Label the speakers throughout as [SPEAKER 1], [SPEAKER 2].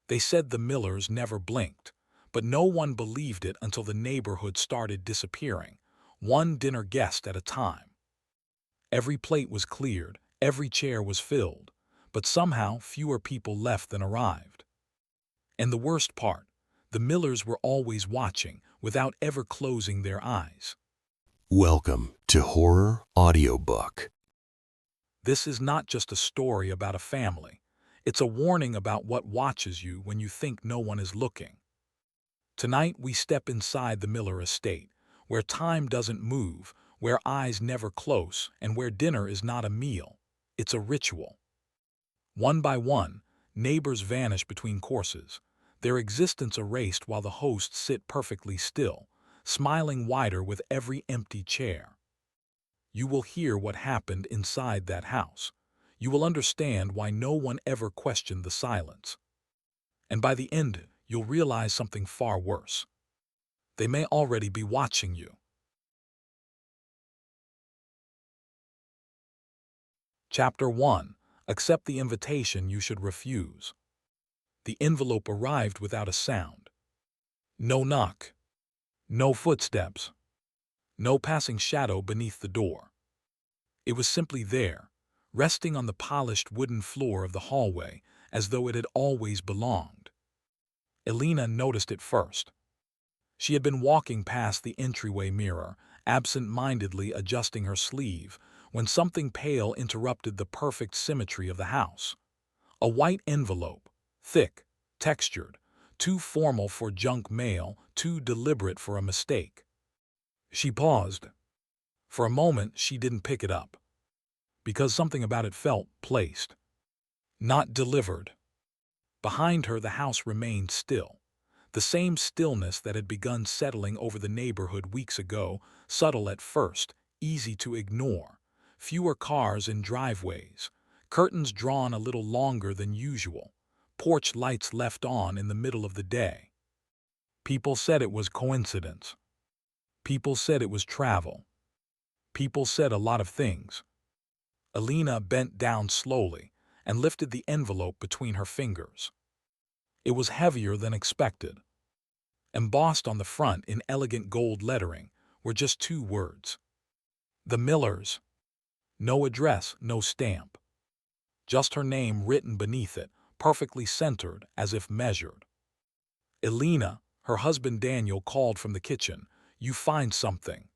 [SPEAKER 1] They said the Millers never blinked, but no one believed it until the neighborhood started disappearing, one dinner guest at a time. Every plate was cleared, every chair was filled, but somehow fewer people left than arrived. And the worst part, the Millers were always watching, without ever closing their eyes.
[SPEAKER 2] Welcome to Horror Audiobook.
[SPEAKER 1] This is not just a story about a family. It's a warning about what watches you when you think no one is looking. Tonight we step inside the Miller estate, where time doesn't move, where eyes never close, and where dinner is not a meal. It's a ritual. One by one, neighbors vanish between courses, their existence erased while the hosts sit perfectly still, smiling wider with every empty chair. You will hear what happened inside that house. You will understand why no one ever questioned the silence. And by the end, you'll realize something far worse. They may already be watching you. Chapter 1. Accept the invitation you should refuse. The envelope arrived without a sound. No knock. No footsteps. No passing shadow beneath the door. It was simply there, resting on the polished wooden floor of the hallway as though it had always belonged. Elena noticed it first. She had been walking past the entryway mirror, absent-mindedly adjusting her sleeve, when something pale interrupted the perfect symmetry of the house. A white envelope, thick, textured, too formal for junk mail, too deliberate for a mistake. She paused. For a moment, she didn't pick it up, because something about it felt placed, not delivered. Behind her, the house remained still. The same stillness that had begun settling over the neighborhood weeks ago, subtle at first, easy to ignore. Fewer cars in driveways, curtains drawn a little longer than usual, porch lights left on in the middle of the day. People said it was coincidence. People said it was travel. People said a lot of things. Elena bent down slowly and lifted the envelope between her fingers. It was heavier than expected. Embossed on the front in elegant gold lettering were just two words. The Millers. No address, no stamp. Just her name written beneath it, perfectly centered, as if measured. Elena, her husband Daniel, called from the kitchen. You find something.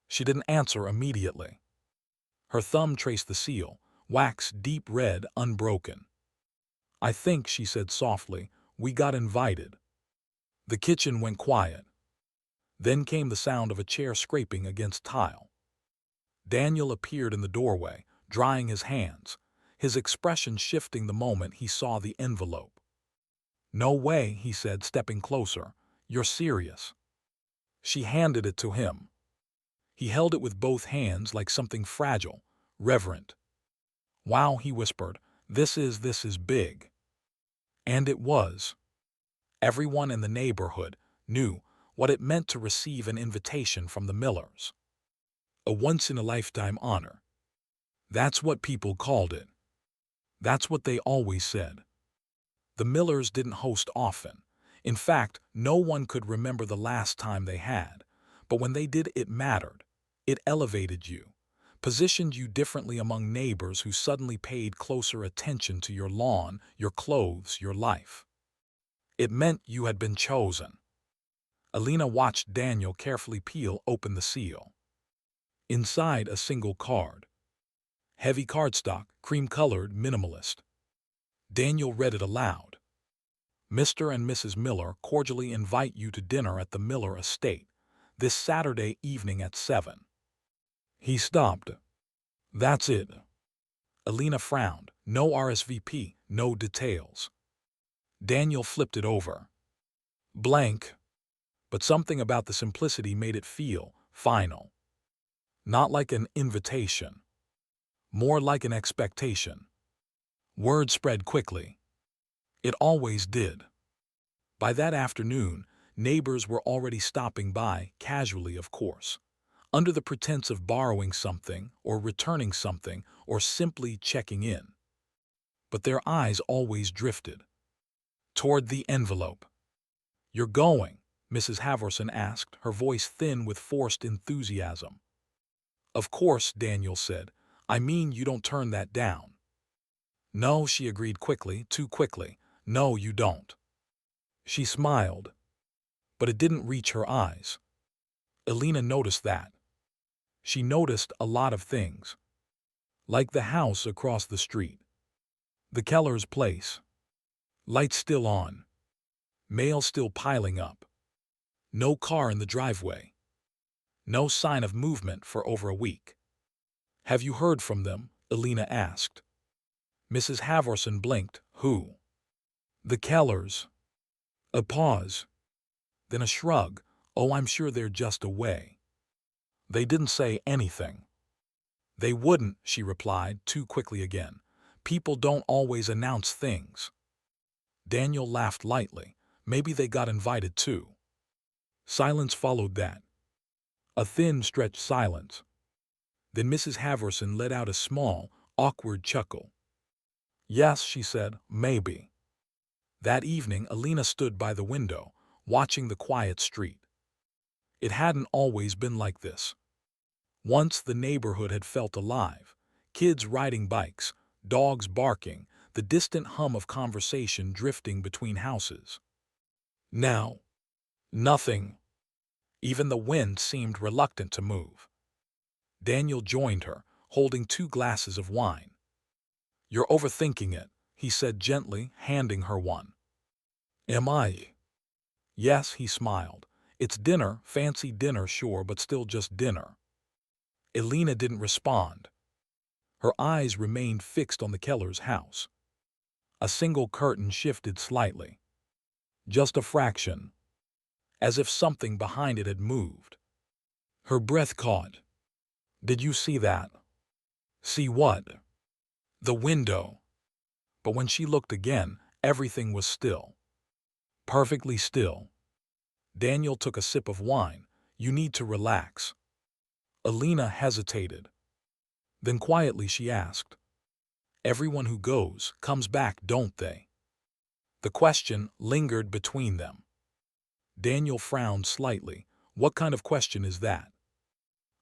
[SPEAKER 1] She didn't answer immediately. Her thumb traced the seal, wax deep red, unbroken. I think, she said softly, we got invited. The kitchen went quiet. Then came the sound of a chair scraping against tile. Daniel appeared in the doorway, drying his hands, his expression shifting the moment he saw the envelope. No way, he said, stepping closer. You're serious. She handed it to him. He held it with both hands like something fragile, reverent. Wow, he whispered, this is big. And it was. Everyone in the neighborhood knew what it meant to receive an invitation from the Millers. A once-in-a-lifetime honor. That's what people called it. That's what they always said. The Millers didn't host often. In fact, no one could remember the last time they had. But when they did, it mattered. It elevated you, positioned you differently among neighbors who suddenly paid closer attention to your lawn, your clothes, your life. It meant you had been chosen. Elena watched Daniel carefully peel open the seal. Inside, a single card. Heavy cardstock, cream-colored, minimalist. Daniel read it aloud. Mr. and Mrs. Miller cordially invite you to dinner at the Miller estate this Saturday evening at 7. He stopped. That's it. Elena frowned. No RSVP, no details. Daniel flipped it over. Blank. But something about the simplicity made it feel final. Not like an invitation. More like an expectation. Word spread quickly. It always did. By that afternoon, neighbors were already stopping by, casually of course, under the pretense of borrowing something, or returning something, or simply checking in. But their eyes always drifted. toward the envelope. "You're going?" Mrs. Haverson asked, her voice thin with forced enthusiasm. "Of course," Daniel said. "I mean, you don't turn that down." "No," she agreed quickly, too quickly. "No, you don't." She smiled, but it didn't reach her eyes. Elena noticed that. She noticed a lot of things. Like the house across the street. The Keller's place. Lights still on. Mail still piling up. No car in the driveway. No sign of movement for over a week. "Have you heard from them?" Elena asked. Mrs. Haverson blinked. "Who?" "The Kellers." A pause. Then a shrug. "Oh, I'm sure they're just away. They didn't say anything." "They wouldn't," she replied, too quickly again. "People don't always announce things." Daniel laughed lightly. "Maybe they got invited too." Silence followed that. A thin, stretched silence. Then Mrs. Haverson let out a small, awkward chuckle. "Yes," she said, "maybe." That evening, Elena stood by the window, watching the quiet street. It hadn't always been like this. Once the neighborhood had felt alive. Kids riding bikes, dogs barking, the distant hum of conversation drifting between houses. Now, nothing. Even the wind seemed reluctant to move. Daniel joined her, holding 2 glasses of wine. "You're overthinking it," he said gently, handing her one. "Am I?" "Yes," he smiled. "It's dinner, fancy dinner, sure, but still just dinner." Elena didn't respond. Her eyes remained fixed on the Keller's house. A single curtain shifted slightly. Just a fraction. As if something behind it had moved. Her breath caught. "Did you see that?" "See what?" "The window." But when she looked again, everything was still. Perfectly still. Daniel took a sip of wine. "You need to relax." Elena hesitated. Then quietly she asked, "Everyone who goes comes back, don't they?" The question lingered between them. Daniel frowned slightly. "What kind of question is that?"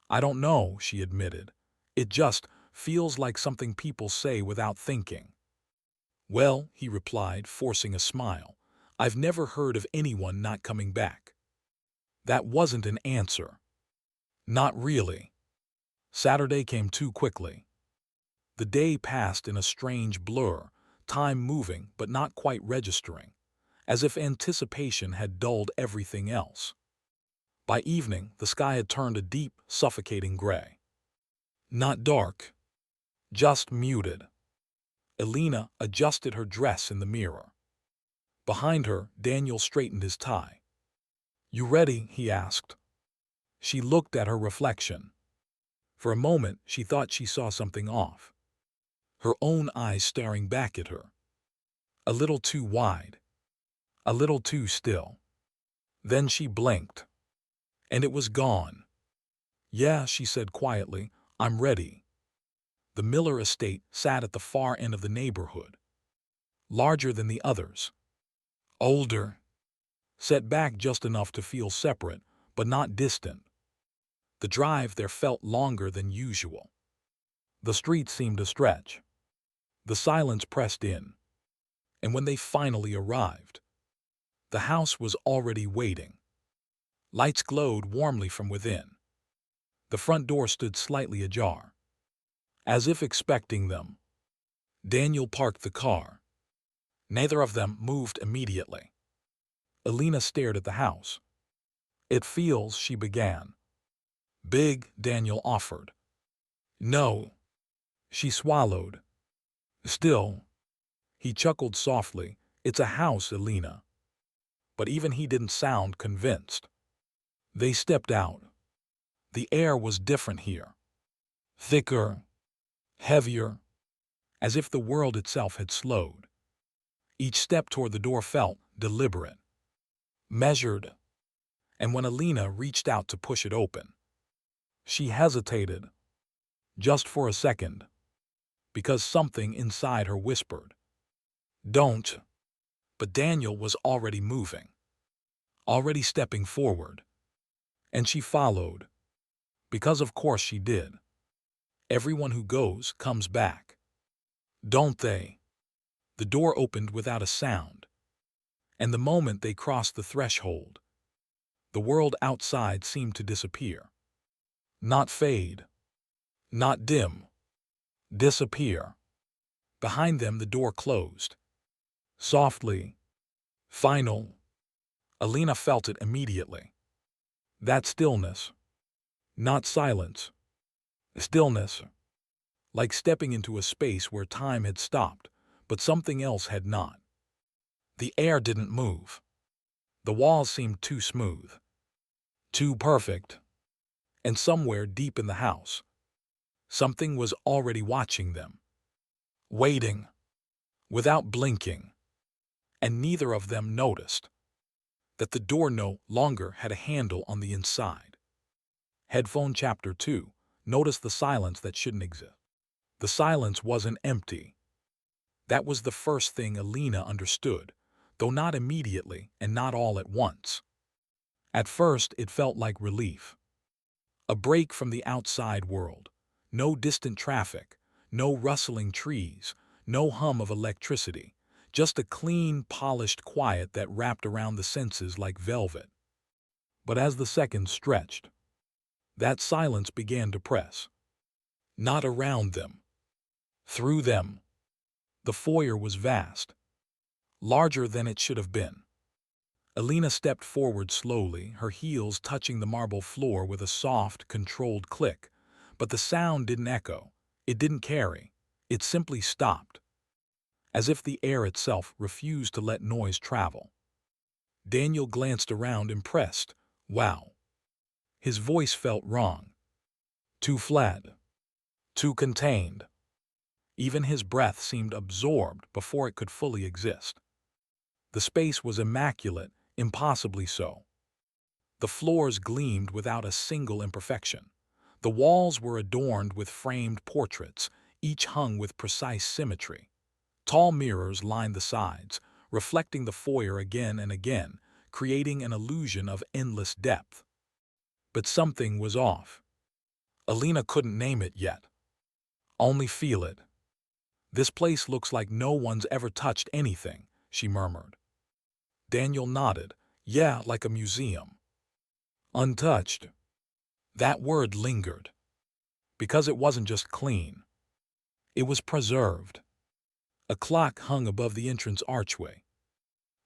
[SPEAKER 1] "I don't know," she admitted. "It just feels like something people say without thinking." "Well," he replied, forcing a smile, "I've never heard of anyone not coming back." That wasn't an answer. Not really. Saturday came too quickly. The day passed in a strange blur, time moving but not quite registering, as if anticipation had dulled everything else. By evening, the sky had turned a deep, suffocating gray. Not dark, just muted. Elena adjusted her dress in the mirror. Behind her, Daniel straightened his tie. "You ready?" he asked. She looked at her reflection. For a moment, she thought she saw something off. Her own eyes staring back at her. A little too wide. A little too still. Then she blinked. And it was gone. "Yeah," she said quietly, "I'm ready." The Miller estate sat at the far end of the neighborhood. Larger than the others. Older. Set back just enough to feel separate, but not distant. The drive there felt longer than usual. The street seemed to stretch. The silence pressed in. And when they finally arrived, the house was already waiting. Lights glowed warmly from within. The front door stood slightly ajar. As if expecting them. Daniel parked the car. Neither of them moved immediately. Elena stared at the house. "It feels," she began. "Big," Daniel offered. "No." She swallowed. "Still." He chuckled softly. "It's a house, Elena." But even he didn't sound convinced. They stepped out. The air was different here. Thicker. Heavier. As if the world itself had slowed. Each step toward the door felt deliberate. Measured. And when Elena reached out to push it open, she hesitated. Just for a second. Because something inside her whispered, "Don't." But Daniel was already moving, already stepping forward. And she followed, because of course she did. Everyone who goes comes back. Don't they? The door opened without a sound, and the moment they crossed the threshold, the world outside seemed to disappear. Not fade, not dim, disappear. Behind them the door closed. Softly. Final. Alina felt it immediately. That stillness. Not silence. Stillness. Like stepping into a space where time had stopped, but something else had not. The air didn't move. The walls seemed too smooth, too perfect. And somewhere deep in the house, something was already watching them, waiting, without blinking. And neither of them noticed that the door no longer had a handle on the inside. Headphone Chapter 2. Notice the silence that shouldn't exist. The silence wasn't empty. That was the first thing Alina understood, though not immediately and not all at once. At first, it felt like relief. A break from the outside world. No distant traffic, no rustling trees, no hum of electricity. Just a clean, polished quiet that wrapped around the senses like velvet. But as the seconds stretched, that silence began to press. Not around them. Through them. The foyer was vast. Larger than it should have been. Alina stepped forward slowly, her heels touching the marble floor with a soft, controlled click. But the sound didn't echo. It didn't carry. It simply stopped. As if the air itself refused to let noise travel. Daniel glanced around, impressed. Wow. His voice felt wrong. Too flat. Too contained. Even his breath seemed absorbed before it could fully exist. The space was immaculate, impossibly so. The floors gleamed without a single imperfection. The walls were adorned with framed portraits, each hung with precise symmetry. Tall mirrors lined the sides, reflecting the foyer again and again, creating an illusion of endless depth. But something was off. Alina couldn't name it yet. Only feel it. This place looks like no one's ever touched anything, she murmured. Daniel nodded. Yeah, like a museum. Untouched. That word lingered. Because it wasn't just clean. It was preserved. A clock hung above the entrance archway.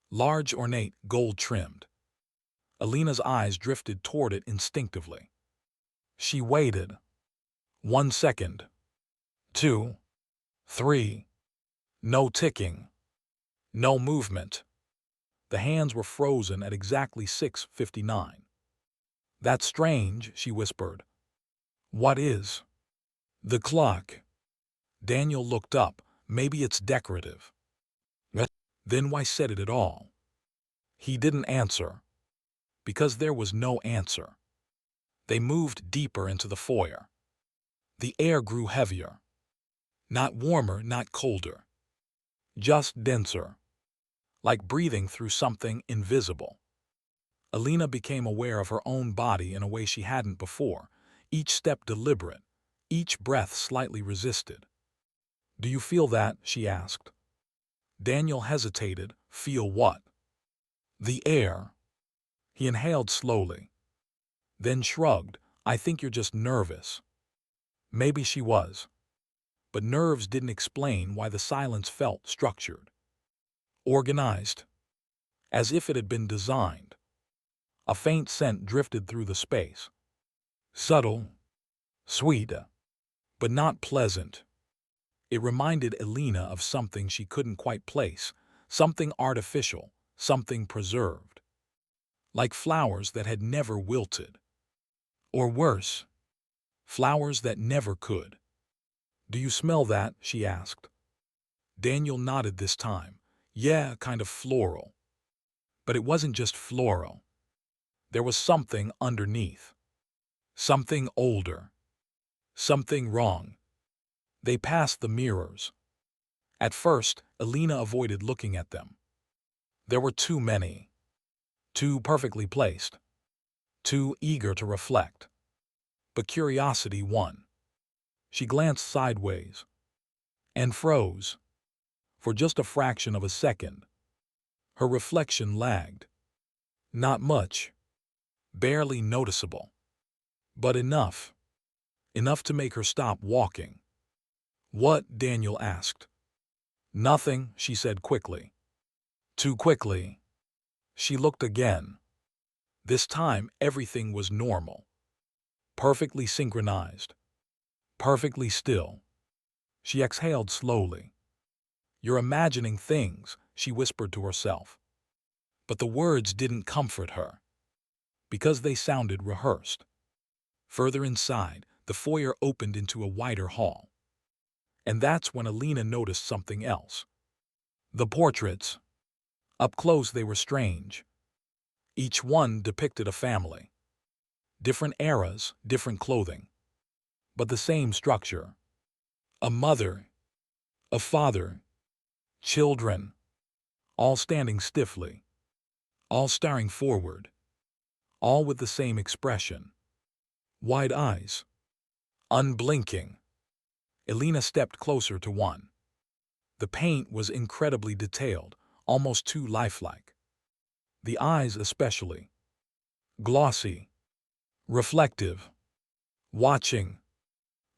[SPEAKER 1] Large, ornate, gold-trimmed. Alina's eyes drifted toward it instinctively. She waited. 1 second. 2. 3. No ticking. No movement. The hands were frozen at exactly 6:59. That's strange, she whispered. What is? The clock. Daniel looked up. Maybe it's decorative. Then why set it at all? He didn't answer. Because there was no answer. They moved deeper into the foyer. The air grew heavier. Not warmer, not colder. Just denser. Like breathing through something invisible. Alina became aware of her own body in a way she hadn't before, each step deliberate, each breath slightly resisted. Do you feel that? She asked. Daniel hesitated. Feel what? The air. He inhaled slowly. Then shrugged. I think you're just nervous. Maybe she was. But nerves didn't explain why the silence felt structured. Organized. As if it had been designed. A faint scent drifted through the space. Subtle. Sweet. But not pleasant. It reminded Alina of something she couldn't quite place. Something artificial. Something preserved. Like flowers that had never wilted. Or worse. Flowers that never could. Do you smell that? She asked. Daniel nodded this time. Yeah, kind of floral. But it wasn't just floral. There was something underneath. Something older. Something wrong. They passed the mirrors. At first, Alina avoided looking at them. There were too many, too perfectly placed, too eager to reflect. But curiosity won. She glanced sideways and froze for just a fraction of a second. Her reflection lagged. Not much, barely noticeable, but enough. Enough to make her stop walking. "What?" Daniel asked. "Nothing," she said quickly. Too quickly. She looked again. This time everything was normal. Perfectly synchronized. Perfectly still. She exhaled slowly. "You're imagining things," she whispered to herself. But the words didn't comfort her, because they sounded rehearsed. Further inside, the foyer opened into a wider hall. And that's when Alina noticed something else. The portraits. Up close they were strange. Each one depicted a family. Different eras, different clothing. But the same structure. A mother, a father, children, all standing stiffly, all staring forward, all with the same expression. Wide eyes. Unblinking. Alina stepped closer to one. The paint was incredibly detailed, almost too lifelike. The eyes especially. Glossy. Reflective. Watching.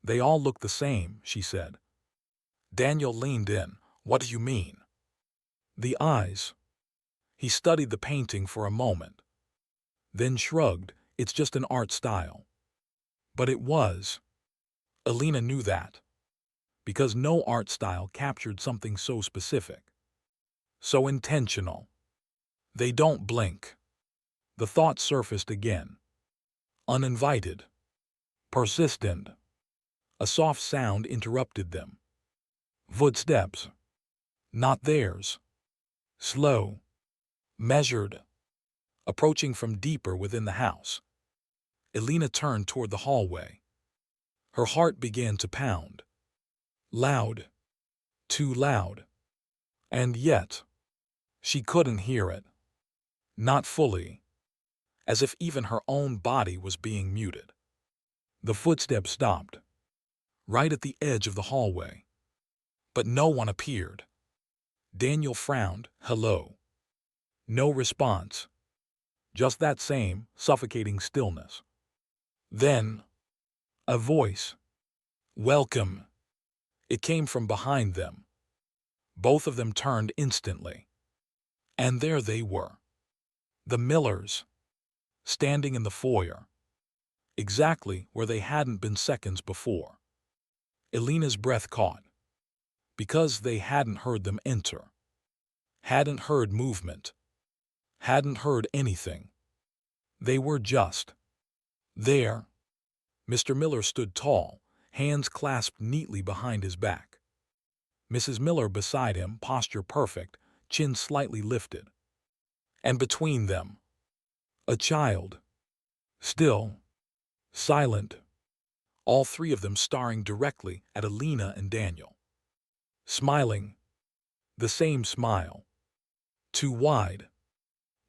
[SPEAKER 1] "They all look the same," she said. Daniel leaned in. "What do you mean?" "The eyes." He studied the painting for a moment, then shrugged. "It's just an art style." But it was. Alina knew that, because no art style captured something so specific, so intentional. "They don't blink." The thought surfaced again. Uninvited. Persistent. A soft sound interrupted them. Footsteps. Not theirs. Slow. Measured. Approaching from deeper within the house. Alina turned toward the hallway. Her heart began to pound. Loud. Too loud. And yet, she couldn't hear it. Not fully. As if even her own body was being muted. The footsteps stopped. Right at the edge of the hallway. But no one appeared. Daniel frowned. "Hello." No response. Just that same, suffocating stillness. Then, a voice. "Welcome." It came from behind them. Both of them turned instantly. And there they were. The Millers. Standing in the foyer. Exactly where they hadn't been seconds before. Alina's breath caught. Because they hadn't heard them enter. Hadn't heard movement. Hadn't heard anything. They were just there. Mr. Miller stood tall, hands clasped neatly behind his back. Mrs. Miller beside him, posture perfect, chin slightly lifted. And between them, a child. Still. Silent. All three of them staring directly at Alina and Daniel. Smiling. The same smile. Too wide.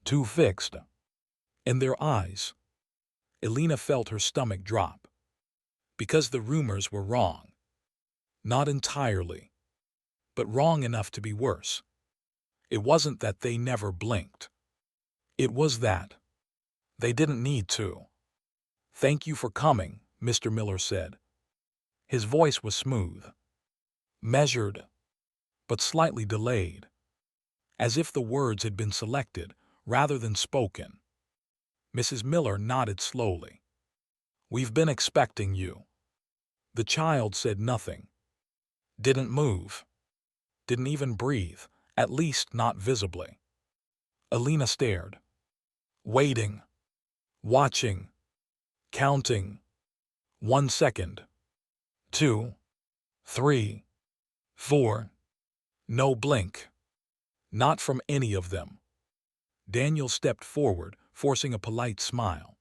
[SPEAKER 1] Too fixed. In their eyes. Alina felt her stomach drop. Because the rumors were wrong. Not entirely. But wrong enough to be worse. It wasn't that they never blinked. It was that they didn't need to. "Thank you for coming," Mr. Miller said. His voice was smooth. Measured. But slightly delayed. As if the words had been selected rather than spoken. Mrs. Miller nodded slowly. "We've been expecting you." The child said nothing. Didn't move. Didn't even breathe, at least not visibly. Alina stared. Waiting. Watching. Counting. 1 second. 2. 3. 4. No blink. Not from any of them. Daniel stepped forward, forcing a polite smile.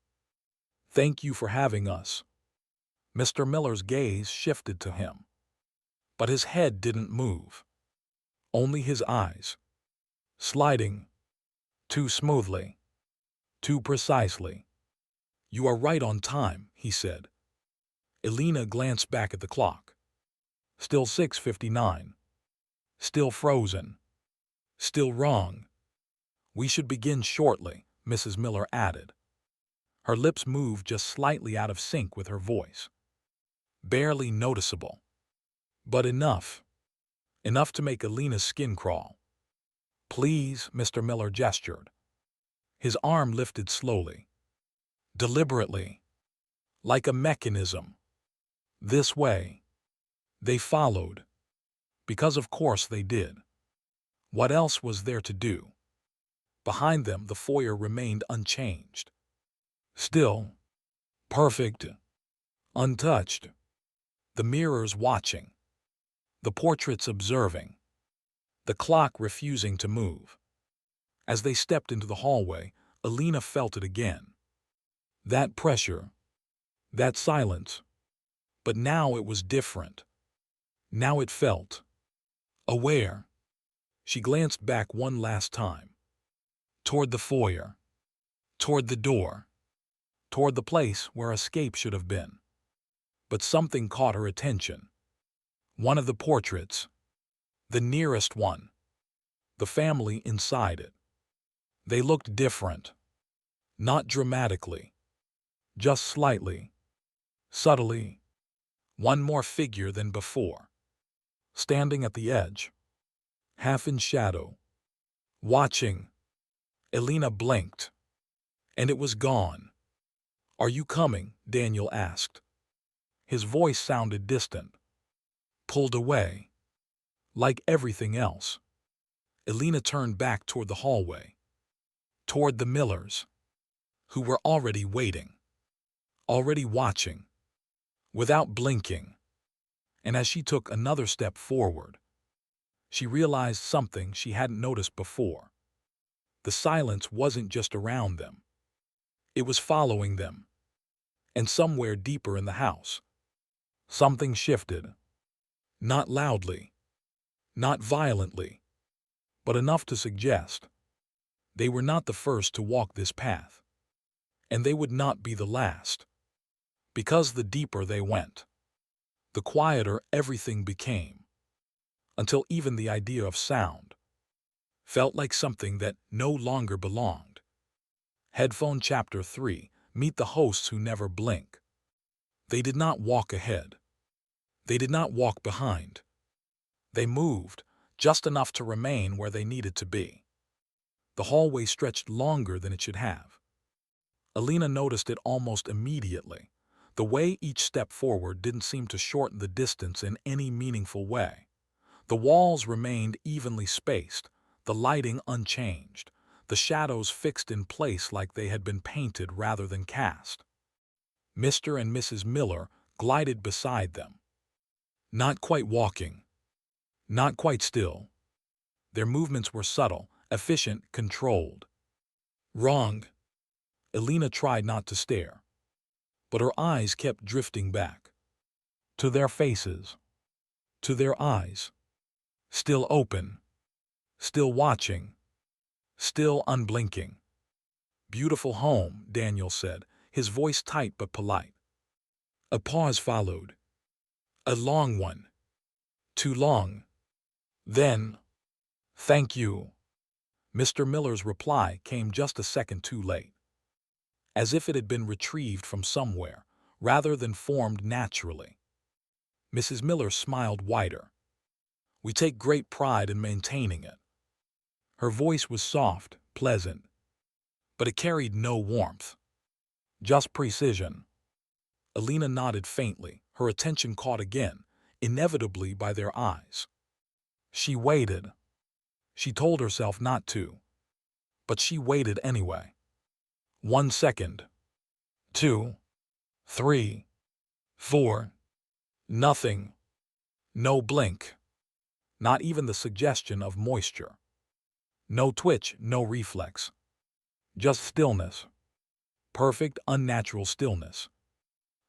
[SPEAKER 1] "Thank you for having us." Mr. Miller's gaze shifted to him. But his head didn't move. Only his eyes. Sliding. Too smoothly. Too precisely. You are right on time, he said. Elena glanced back at the clock. Still 6:59. Still frozen. Still wrong. We should begin shortly, Mrs. Miller added. Her lips moved just slightly out of sync with her voice. Barely noticeable. But enough. Enough to make Elena's skin crawl. Please, Mr. Miller gestured. His arm lifted slowly. Deliberately. Like a mechanism. This way. They followed. Because of course they did. What else was there to do? Behind them the foyer remained unchanged. Still. Perfect. Untouched. The mirrors watching. The portraits observing. The clock refusing to move. As they stepped into the hallway, Elena felt it again. That pressure. That silence. But now it was different. Now it felt aware. She glanced back one last time. Toward the foyer. Toward the door. Toward the place where escape should have been. But something caught her attention. One of the portraits. The nearest one. The family inside it. They looked different. Not dramatically. Just slightly. Subtly. One more figure than before. Standing at the edge. Half in shadow. Watching. Elena blinked. And it was gone. Are you coming? Daniel asked. His voice sounded distant. Pulled away. Like everything else. Elena turned back toward the hallway. Toward the Millers. Who were already waiting. Already watching. Without blinking. And as she took another step forward, she realized something she hadn't noticed before. The silence wasn't just around them. It was following them. And somewhere deeper in the house, something shifted. Not loudly. Not violently. But enough to suggest they were not the first to walk this path. And they would not be the last. Because the deeper they went, the quieter everything became. Until even the idea of sound felt like something that no longer belonged. Headphone Chapter 3. Meet the hosts who never blink. They did not walk ahead. They did not walk behind. They moved, just enough to remain where they needed to be. The hallway stretched longer than it should have. Elena noticed it almost immediately. The way each step forward didn't seem to shorten the distance in any meaningful way. The walls remained evenly spaced, the lighting unchanged, the shadows fixed in place like they had been painted rather than cast. Mr. and Mrs. Miller glided beside them. Not quite walking. Not quite still. Their movements were subtle, efficient, controlled. Wrong. Elena tried not to stare. But her eyes kept drifting back. To their faces. To their eyes. Still open. Still watching. Still unblinking. Beautiful home, Daniel said, his voice tight but polite. A pause followed. A long one. Too long. Then, thank you. Mr. Miller's reply came just a second too late. As if it had been retrieved from somewhere, rather than formed naturally. Mrs. Miller smiled wider. We take great pride in maintaining it. Her voice was soft, pleasant, but it carried no warmth. Just precision. Elena nodded faintly, her attention caught again, inevitably by their eyes. She waited. She told herself not to. But she waited anyway. 1 second. 2. 3. 4. Nothing. No blink. Not even the suggestion of moisture. No twitch, no reflex. Just stillness. Perfect, unnatural stillness.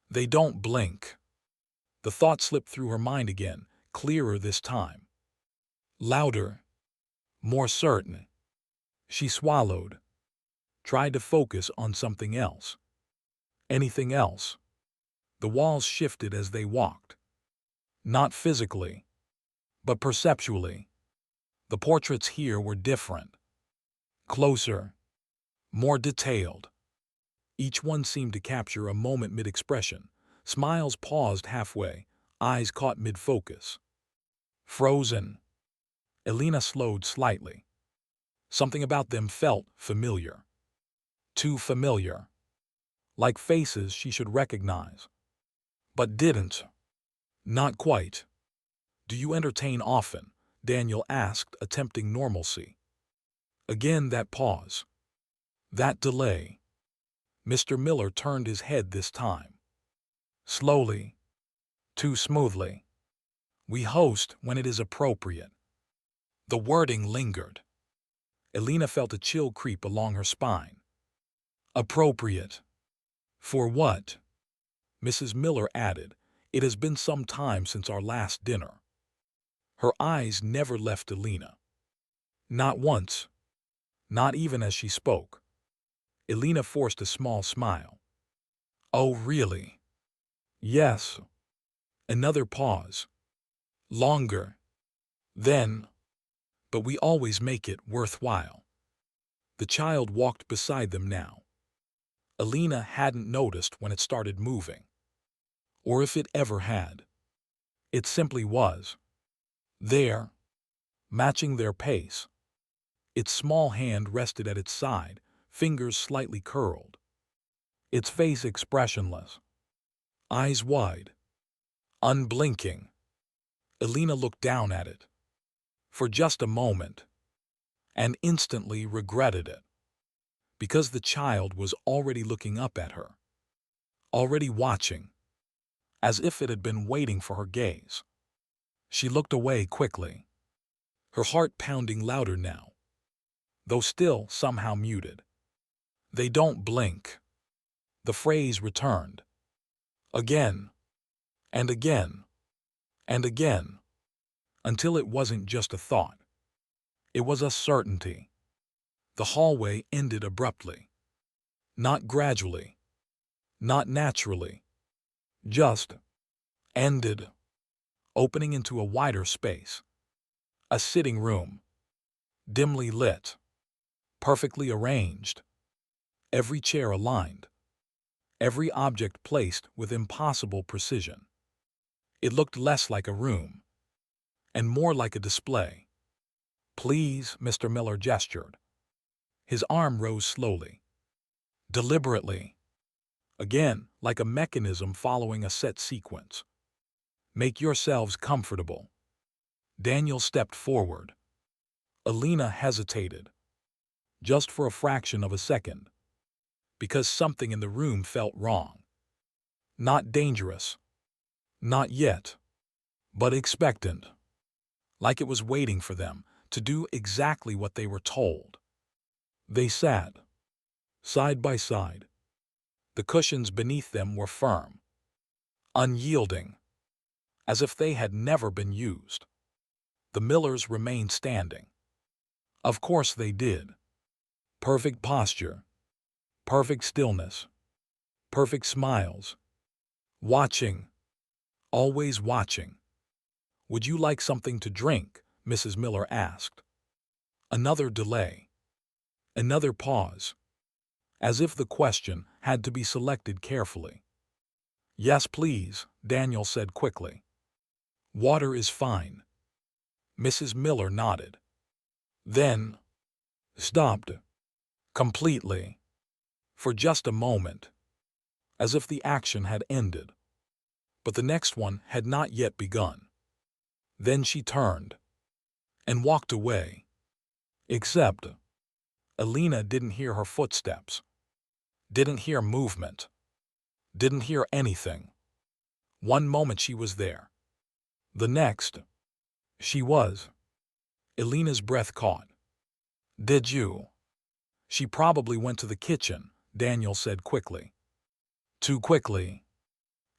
[SPEAKER 1] They don't blink. The thought slipped through her mind again, clearer this time. Louder. More certain. She swallowed, tried to focus on something else. Anything else. The walls shifted as they walked. Not physically, but perceptually. The portraits here were different. Closer, more detailed. Each one seemed to capture a moment mid-expression. Smiles paused halfway, eyes caught mid-focus. Frozen. Elena slowed slightly. Something about them felt familiar. Too familiar. Like faces she should recognize. But didn't. Not quite. "Do you entertain often?" Daniel asked, attempting normalcy. Again that pause. That delay. Mr. Miller turned his head this time. Slowly. Too smoothly. "We host when it is appropriate." The wording lingered. Elena felt a chill creep along her spine. Appropriate. For what? Mrs. Miller added, "It has been some time since our last dinner." Her eyes never left Elena. Not once. Not even as she spoke. Elena forced a small smile. "Oh, really?" "Yes." Another pause. Longer. Then, "But we always make it worthwhile." The child walked beside them now. Elena hadn't noticed when it started moving. Or if it ever had. It simply was. There. Matching their pace. Its small hand rested at its side, fingers slightly curled. Its face expressionless. Eyes wide. Unblinking. Elena looked down at it. For just a moment. And instantly regretted it. Because the child was already looking up at her. Already watching. As if it had been waiting for her gaze. She looked away quickly. Her heart pounding louder now. Though still somehow muted. "They don't blink." The phrase returned. Again. And again. And again. Until it wasn't just a thought. It was a certainty. The hallway ended abruptly. Not gradually. Not naturally. Just ended. Opening into a wider space. A sitting room. Dimly lit. Perfectly arranged. Every chair aligned. Every object placed with impossible precision. It looked less like a room. And more like a display. "Please," Mr. Miller gestured. His arm rose slowly. Deliberately. Again, like a mechanism following a set sequence. "Make yourselves comfortable." Daniel stepped forward. Elena hesitated. Just for a fraction of a second. Because something in the room felt wrong. Not dangerous. Not yet. But expectant. Like it was waiting for them to do exactly what they were told. They sat. Side by side. The cushions beneath them were firm. Unyielding. As if they had never been used. The Millers remained standing. Of course they did. Perfect posture. Perfect stillness. Perfect smiles. Watching. Always watching. "Would you like something to drink?" Mrs. Miller asked. Another delay. Another pause. As if the question had to be selected carefully. "Yes, please," Daniel said quickly. "Water is fine." Mrs. Miller nodded. Then stopped. Completely. For just a moment. As if the action had ended. But the next one had not yet begun. Then she turned. And walked away. Except Elena didn't hear her footsteps. Didn't hear movement. Didn't hear anything. One moment she was there. The next, she was. Elena's breath caught. "Did you?" "She probably went to the kitchen," Daniel said quickly. Too quickly.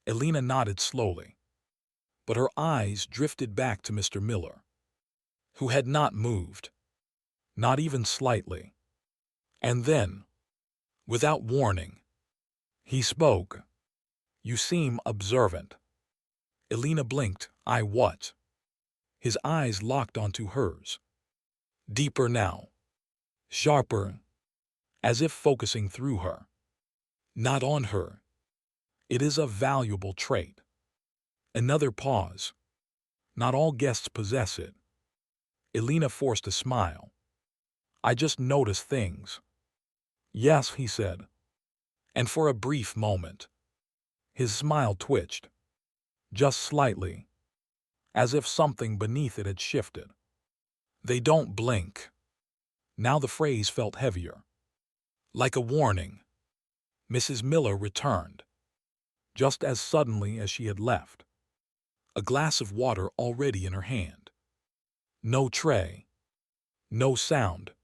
[SPEAKER 1] Elena nodded slowly. But her eyes drifted back to Mr. Miller. Who had not moved. Not even slightly. And then, without warning, he spoke. "You seem observant." Elena blinked. "I what?" His eyes locked onto hers. Deeper now. Sharper. As if focusing through her. Not on her. It is a valuable trait. Another pause. Not all guests possess it. Elena forced a smile. "I just notice things." "Yes," he said. And for a brief moment, his smile twitched. Just slightly. As if something beneath it had shifted. "They don't blink." Now the phrase felt heavier. Like a warning. Mrs. Miller returned. Just as suddenly as she had left. A glass of water already in her hand. No tray. No sound.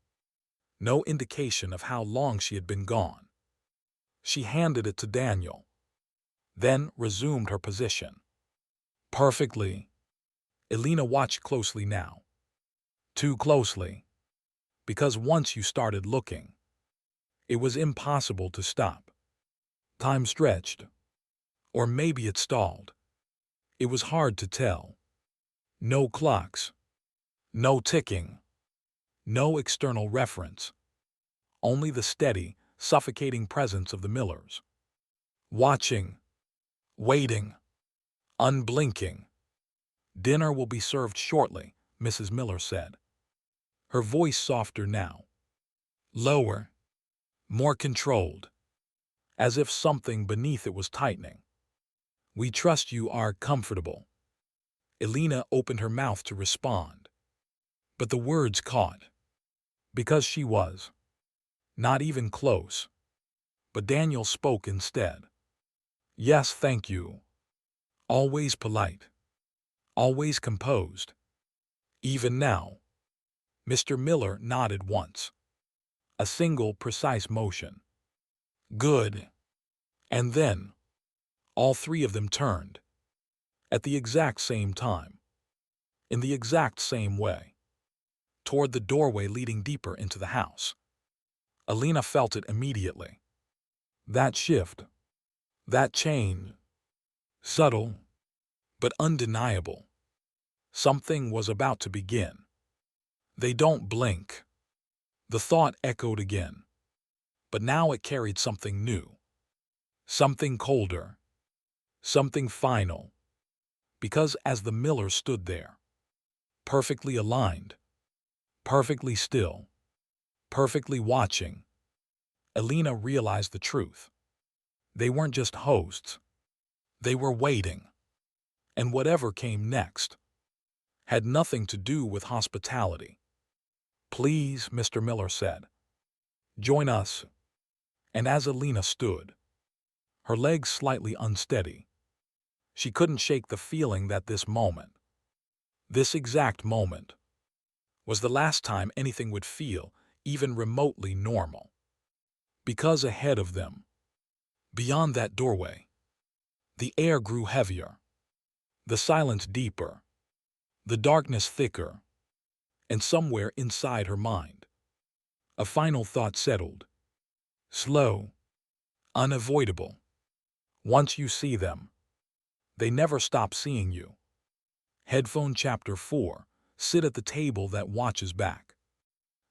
[SPEAKER 1] No indication of how long she had been gone. She handed it to Daniel. Then resumed her position. Perfectly. Elena watched closely now. Too closely. Because once you started looking, it was impossible to stop. Time stretched. Or maybe it stalled. It was hard to tell. No clocks. No ticking. No external reference. Only the steady, suffocating presence of the Millers. Watching. Waiting. Unblinking. "Dinner will be served shortly," Mrs. Miller said. Her voice softer now. Lower. More controlled. As if something beneath it was tightening. "We trust you are comfortable." Elena opened her mouth to respond. But the words caught. Because she was. Not even close. But Daniel spoke instead. "Yes, thank you." Always polite. Always composed. Even now. Mr. Miller nodded once. A single precise motion. "Good." And then, all three of them turned. At the exact same time. In the exact same way. Toward the doorway leading deeper into the house. Elena felt it immediately. That shift. That change. Subtle, but undeniable. Something was about to begin. They don't blink. The thought echoed again. But now it carried something new. Something colder. Something final. Because as the Miller stood there, perfectly aligned, perfectly still, perfectly watching, Elena realized the truth. They weren't just hosts. They were waiting. And whatever came next had nothing to do with hospitality. "Please," Mr. Miller said, "join us." And as Elena stood, her legs slightly unsteady, she couldn't shake the feeling that this moment, this exact moment, was the last time anything would feel even remotely normal. Because ahead of them, beyond that doorway, the air grew heavier, the silence deeper, the darkness thicker, and somewhere inside her mind, a final thought settled. Slow, unavoidable. Once you see them, they never stop seeing you. Headphone Chapter 4. Sit at the table that watches back.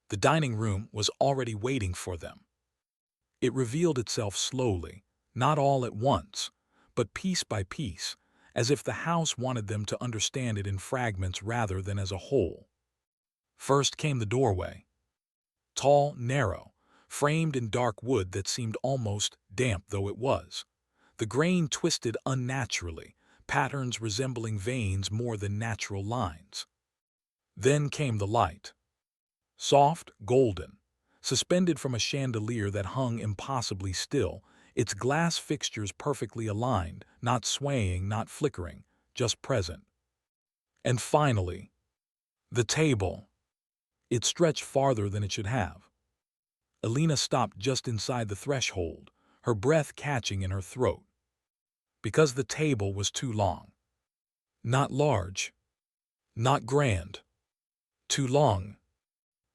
[SPEAKER 1] The dining room was already waiting for them. It revealed itself slowly, not all at once, but piece by piece, as if the house wanted them to understand it in fragments rather than as a whole. First came the doorway. Tall, narrow, framed in dark wood that seemed almost damp though it was. The grain twisted unnaturally, patterns resembling veins more than natural lines. Then came the light. Soft, golden, suspended from a chandelier that hung impossibly still, its glass fixtures perfectly aligned, not swaying, not flickering, just present. And finally, the table. It stretched farther than it should have. Elena stopped just inside the threshold, her breath catching in her throat. Because the table was too long. Not large. Not grand. Too long.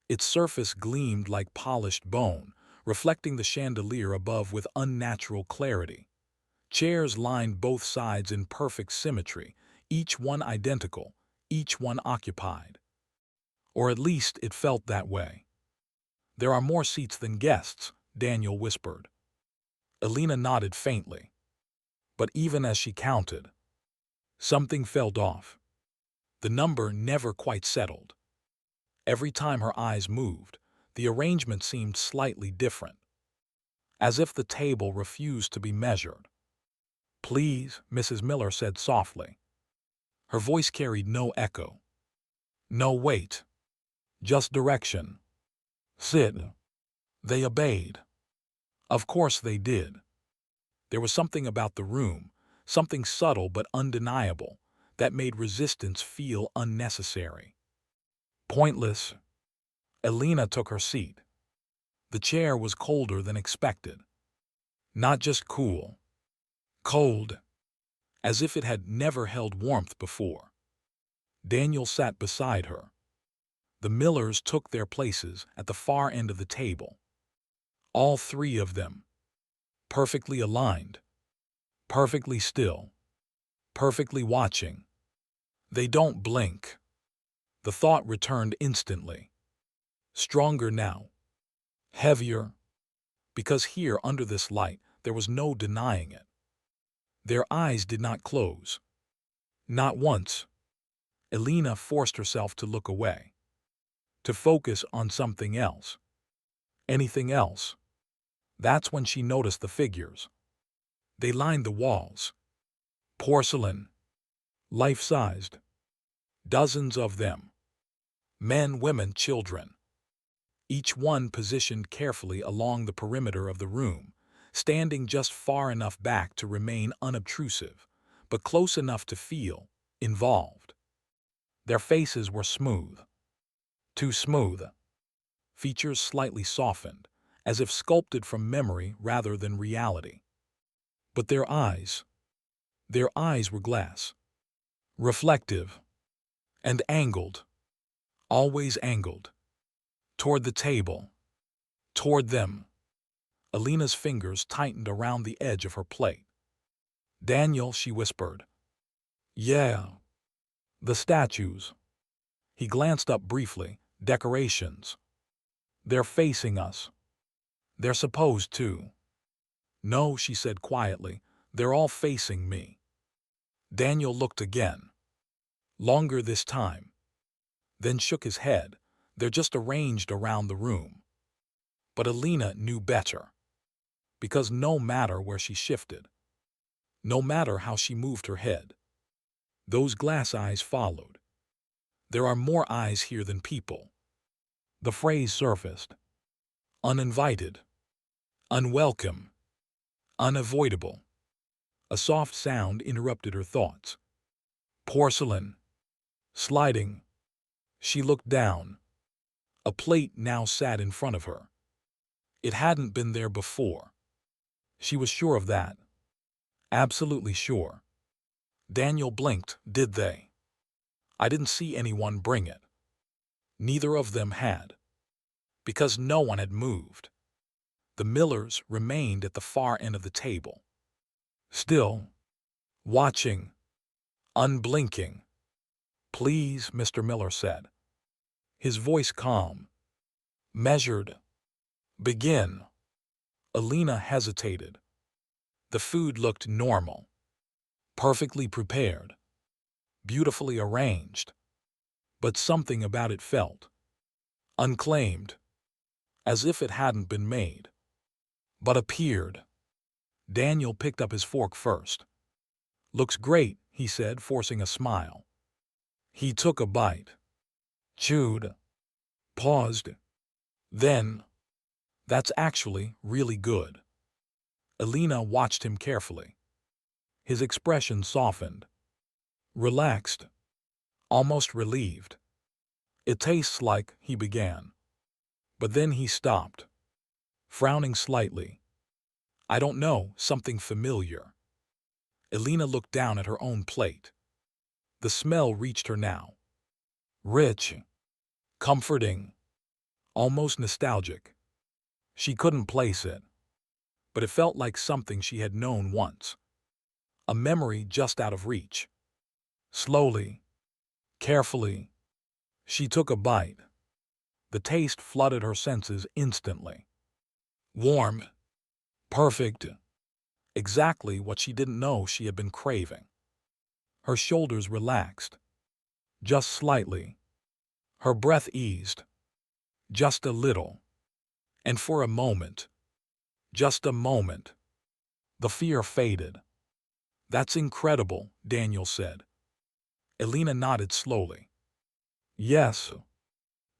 [SPEAKER 1] Its surface gleamed like polished bone, reflecting the chandelier above with unnatural clarity. Chairs lined both sides in perfect symmetry, each one identical, each one occupied. Or at least it felt that way. "There are more seats than guests," Daniel whispered. Elena nodded faintly. But even as she counted, something felt off. The number never quite settled. Every time her eyes moved, the arrangement seemed slightly different, as if the table refused to be measured. "Please," Mrs. Miller said softly. Her voice carried no echo, no weight, just direction. "Sit." They obeyed. Of course they did. There was something about the room, something subtle but undeniable, that made resistance feel unnecessary. Pointless. Elena took her seat. The chair was colder than expected. Not just cool. Cold. As if it had never held warmth before. Daniel sat beside her. The Millers took their places at the far end of the table. All three of them. Perfectly aligned. Perfectly still. Perfectly watching. They don't blink. The thought returned instantly. Stronger now. Heavier. Because here, under this light, there was no denying it. Their eyes did not close. Not once. Elena forced herself to look away. To focus on something else. Anything else. That's when she noticed the figures. They lined the walls. Porcelain. Life-sized. Dozens of them. Men, women, children. Each one positioned carefully along the perimeter of the room, standing just far enough back to remain unobtrusive, but close enough to feel involved. Their faces were smooth. Too smooth. Features slightly softened, as if sculpted from memory rather than reality. But their eyes were glass. Reflective. And angled. Always angled. Toward the table. Toward them. Elena's fingers tightened around the edge of her plate. "Daniel," she whispered. "Yeah. The statues." He glanced up briefly. "Decorations. They're facing us." "They're supposed to." "No," she said quietly. "They're all facing me." Daniel looked again. Longer this time. Then shook his head. "They're just arranged around the room." But Elena knew better. Because no matter where she shifted, no matter how she moved her head, those glass eyes followed. "There are more eyes here than people." The phrase surfaced. Uninvited. Unwelcome. Unavoidable. A soft sound interrupted her thoughts. Porcelain. Sliding. She looked down. A plate now sat in front of her. It hadn't been there before. She was sure of that. Absolutely sure. Daniel blinked. "Did they?" "I didn't see anyone bring it." Neither of them had. Because no one had moved. The Millers remained at the far end of the table. Still. Watching. Unblinking. "Please," Mr. Miller said. His voice calm. Measured. "Begin." Elena hesitated. The food looked normal. Perfectly prepared. Beautifully arranged. But something about it felt unclaimed. As if it hadn't been made. But appeared. Daniel picked up his fork first. "Looks great," he said, forcing a smile. He took a bite. Chewed. Paused. Then, "That's actually really good." Elena watched him carefully. His expression softened. Relaxed. Almost relieved. "It tastes like," he began. But then he stopped. Frowning slightly. "I don't know, something familiar." Elena looked down at her own plate. The smell reached her now. Rich. Comforting. Almost nostalgic. She couldn't place it, but it felt like something she had known once. A memory just out of reach. Slowly, carefully, she took a bite. The taste flooded her senses instantly. Warm, perfect, exactly what she didn't know she had been craving. Her shoulders relaxed, just slightly. Her breath eased, just a little. And for a moment, just a moment, the fear faded. "That's incredible," Daniel said. Elena nodded slowly. "Yes."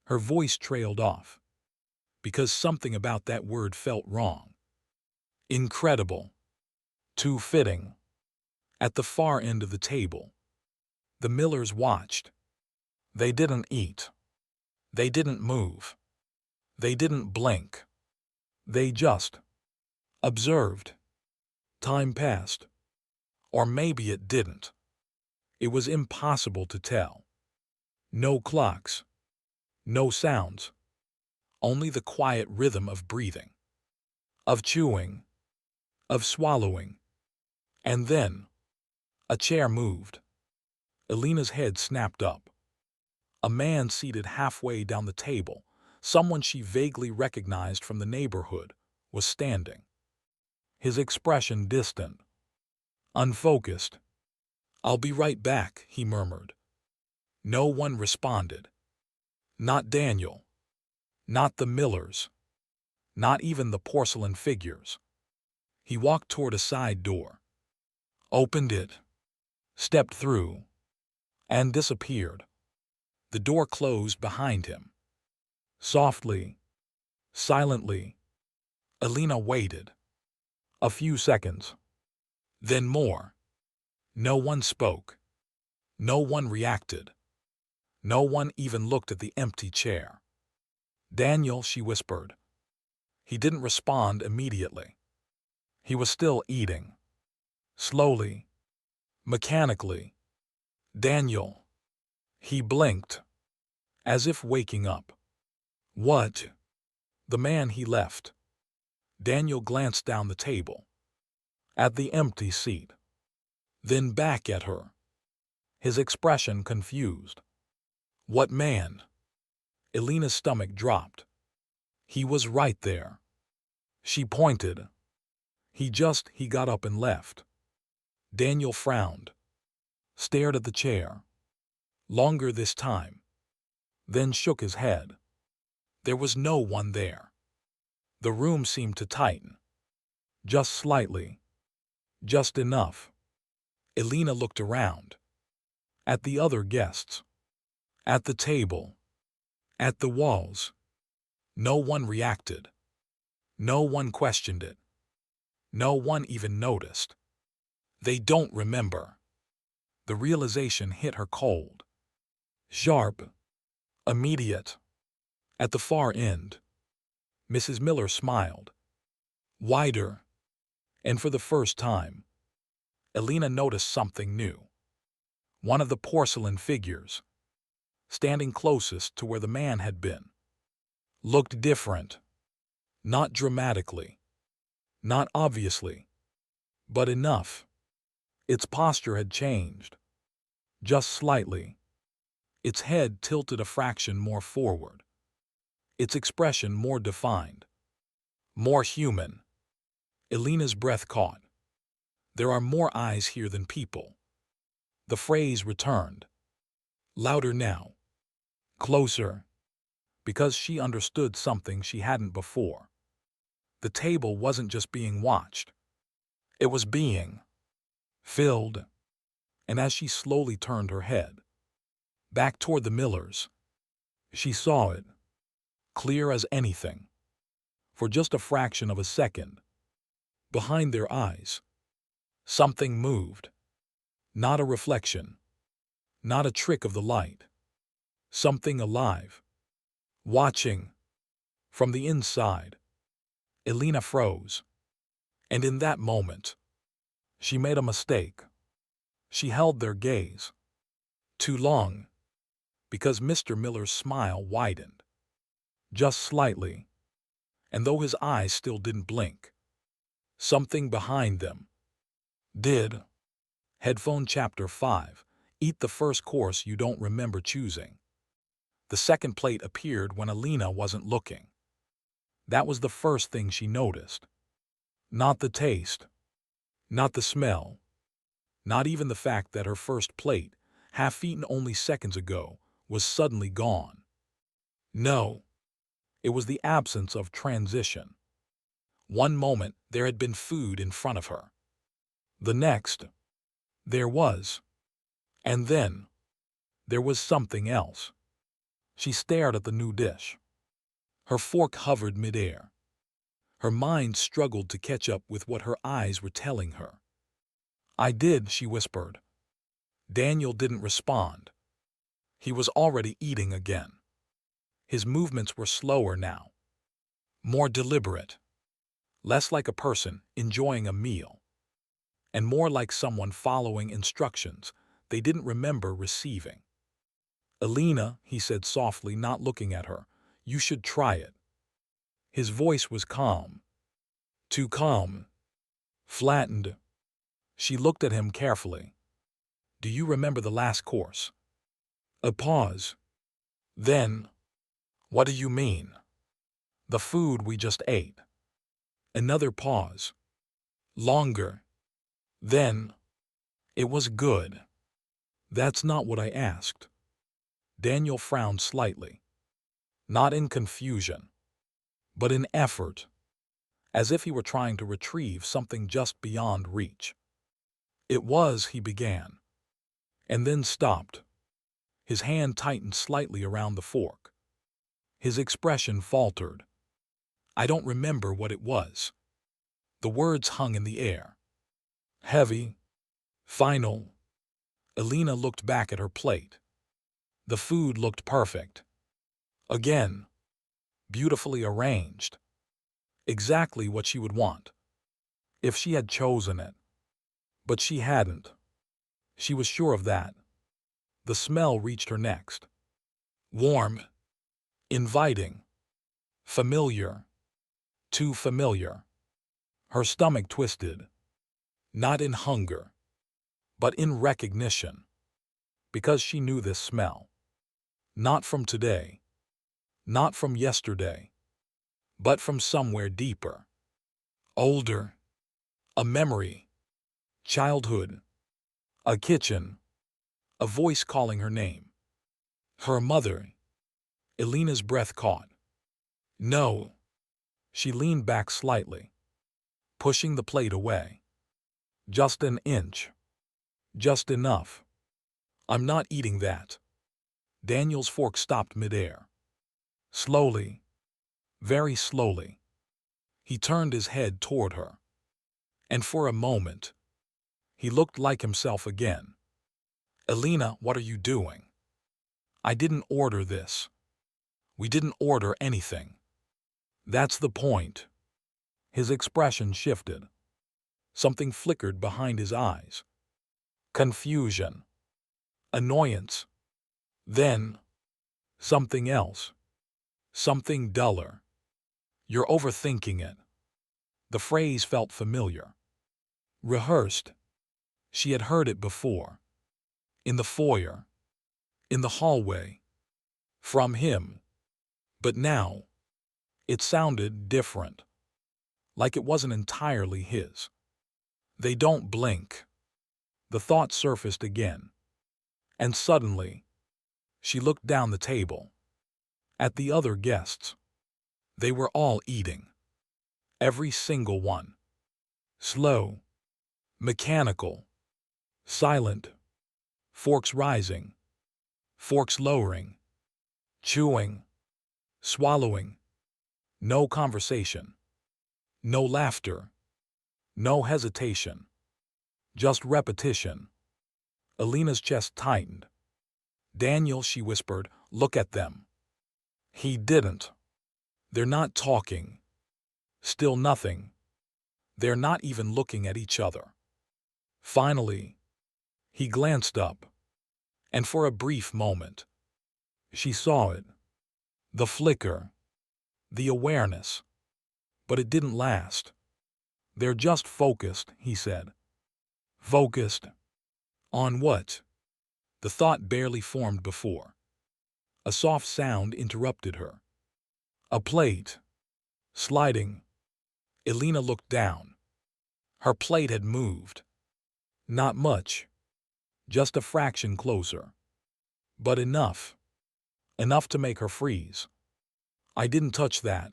[SPEAKER 1] Her voice trailed off, because something about that word felt wrong. Incredible. Too fitting. At the far end of the table, the Millers watched. They didn't eat. They didn't move. They didn't blink. They just observed. Time passed. Or maybe it didn't. It was impossible to tell. No clocks. No sounds. Only the quiet rhythm of breathing, of chewing, of swallowing. And then, a chair moved. Elena's head snapped up. A man seated halfway down the table, someone she vaguely recognized from the neighborhood, was standing. His expression distant, unfocused. "I'll be right back," he murmured. No one responded. Not Daniel. Not the Millers. Not even the porcelain figures. He walked toward a side door, opened it, stepped through, and disappeared. The door closed behind him. Softly, silently, Elena waited. A few seconds. Then more. No one spoke. No one reacted. No one even looked at the empty chair. "Daniel," she whispered. He didn't respond immediately. He was still eating. Slowly, mechanically. "Daniel." He blinked, as if waking up. "What?" The man he left. Daniel glanced down the table, at the empty seat, then back at her, his expression confused. "What man?" Elena's stomach dropped. He was right there. She pointed. He got up and left. Daniel frowned, stared at the chair, longer this time, then shook his head. There was no one there. The room seemed to tighten. Just slightly. Just enough. Elena looked around. At the other guests. At the table. At the walls. No one reacted. No one questioned it. No one even noticed. They don't remember. The realization hit her cold. Sharp. Immediate. At the far end, Mrs. Miller smiled. Wider. And for the first time, Elena noticed something new. One of the porcelain figures, standing closest to where the man had been, looked different. Not dramatically. Not obviously. But enough. Its posture had changed. Just slightly. Its head tilted a fraction more forward. Its expression more defined. More human. Elena's breath caught. There are more eyes here than people. The phrase returned. Louder now. Closer. Because she understood something she hadn't before. The table wasn't just being watched. It was being filled. And as she slowly turned her head back toward the Millers, she saw it, clear as anything. For just a fraction of a second, behind their eyes, something moved. Not a reflection. Not a trick of the light. Something alive. Watching. From the inside. Elena froze. And in that moment, she made a mistake. She held their gaze too long, because Mr. Miller's smile widened. Just slightly. And though his eyes still didn't blink, something behind them did. Headphone Chapter 5. Eat the first course you don't remember choosing. The second plate appeared when Alina wasn't looking. That was the first thing she noticed. Not the taste, not the smell, not even the fact that her first plate, half-eaten only seconds ago, was suddenly gone. No, it was the absence of transition. One moment there had been food in front of her. The next, there was. And then, there was something else. She stared at the new dish. Her fork hovered midair. Her mind struggled to catch up with what her eyes were telling her. "I did," she whispered. Daniel didn't respond. He was already eating again. His movements were slower now, more deliberate, less like a person enjoying a meal, and more like someone following instructions they didn't remember receiving. "Alina," he said softly, not looking at her, "you should try it." His voice was calm. Too calm. Flattened. She looked at him carefully. "Do you remember the last course?" A pause. Then, "What do you mean?" "The food we just ate." Another pause. Longer. Then, "It was good." "That's not what I asked." Daniel frowned slightly. Not in confusion, but in effort, as if he were trying to retrieve something just beyond reach. "It was," he began, and then stopped. His hand tightened slightly around the fork. His expression faltered. "I don't remember what it was." The words hung in the air. Heavy. Final. Alina looked back at her plate. The food looked perfect. Again. Beautifully arranged. Exactly what she would want, if she had chosen it. But she hadn't. She was sure of that. The smell reached her next. Warm. Inviting. Familiar. Too familiar. Her stomach twisted. Not in hunger, but in recognition. Because she knew this smell. Not from today. Not from yesterday. But from somewhere deeper. Older. A memory. Childhood. A kitchen. A voice calling her name. Her mother. Alina's breath caught. "No." She leaned back slightly, pushing the plate away. "Just an inch. Just enough. I'm not eating that." Daniel's fork stopped midair. Slowly. Very slowly. He turned his head toward her. And for a moment, he looked like himself again. "Alina, what are you doing? I didn't order this. We didn't order anything." "That's the point." His expression shifted. Something flickered behind his eyes. Confusion. Annoyance. Then, something else. Something duller. "You're overthinking it." The phrase felt familiar. Rehearsed. She had heard it before. In the foyer. In the hallway. From him. But now, it sounded different. Like it wasn't entirely his. "They don't blink." The thought surfaced again. And suddenly, she looked down the table. At the other guests. They were all eating. Every single one. Slow. Mechanical. Silent. Forks rising. Forks lowering. Chewing. Swallowing. No conversation. No laughter. No hesitation. Just repetition. Alina's chest tightened. "Daniel," she whispered, "look at them." He didn't. "They're not talking." Still nothing. They're not even looking at each other. Finally, he glanced up. And for a brief moment, she saw it. The flicker. The awareness. But it didn't last. "They're just focused," he said. "Focused? On what?" The thought barely formed before. A soft sound interrupted her. A plate. Sliding. Elena looked down. Her plate had moved. Not much. Just a fraction closer. But enough. Enough to make her freeze. "I didn't touch that."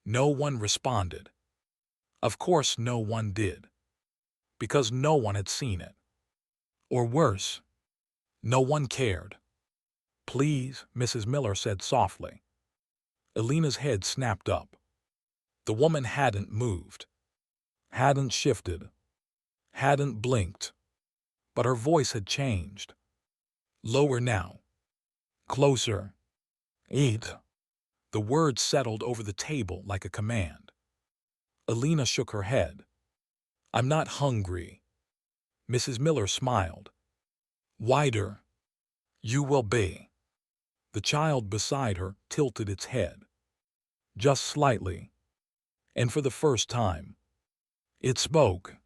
[SPEAKER 1] No one responded. Of course no one did. Because no one had seen it. Or worse, no one cared. "Please," Mrs. Miller said softly. Elena's head snapped up. The woman hadn't moved. Hadn't shifted. Hadn't blinked. But her voice had changed. Lower now. Closer. Eat. The words settled over the table like a command. Elena shook her head. "I'm not hungry." Mrs. Miller smiled. "Wider. You will be." The child beside her tilted its head. Just slightly. And for the first time, it spoke.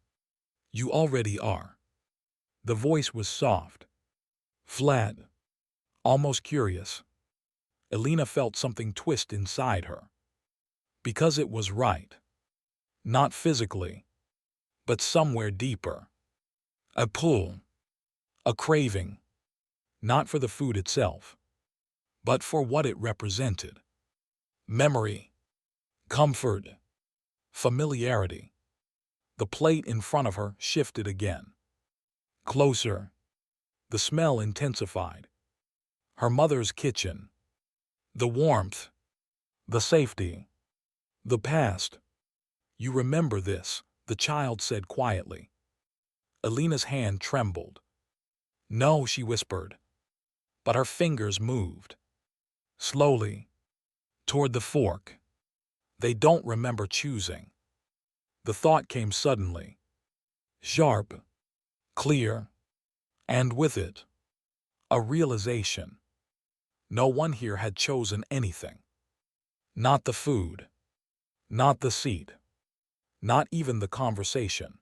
[SPEAKER 1] "You already are." The voice was soft. Flat. Almost curious. Elena felt something twist inside her. Because it was right. Not physically, but somewhere deeper. A pull. A craving. Not for the food itself, but for what it represented. Memory. Comfort. Familiarity. The plate in front of her shifted again. Closer. The smell intensified. Her mother's kitchen. The warmth. The safety. The past. "You remember this," the child said quietly. Elena's hand trembled. "No," she whispered. But her fingers moved. Slowly. Toward the fork. "They don't remember choosing." The thought came suddenly. Sharp. Clear. And with it, a realization. No one here had chosen anything. Not the food. Not the seat. Not even the conversation.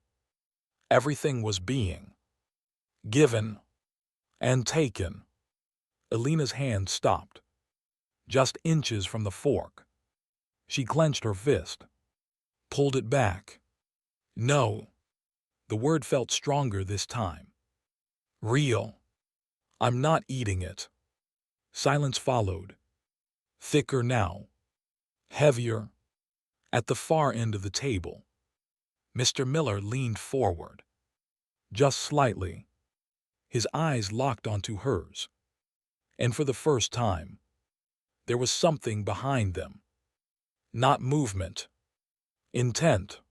[SPEAKER 1] Everything was being given and taken. Elena's hand stopped. Just inches from the fork. She clenched her fist. Pulled it back. "No." The word felt stronger this time. "Real. I'm not eating it." Silence followed. Thicker now. Heavier. At the far end of the table, Mr. Miller leaned forward. Just slightly. His eyes locked onto hers. And for the first time, there was something behind them. Not movement. Intent.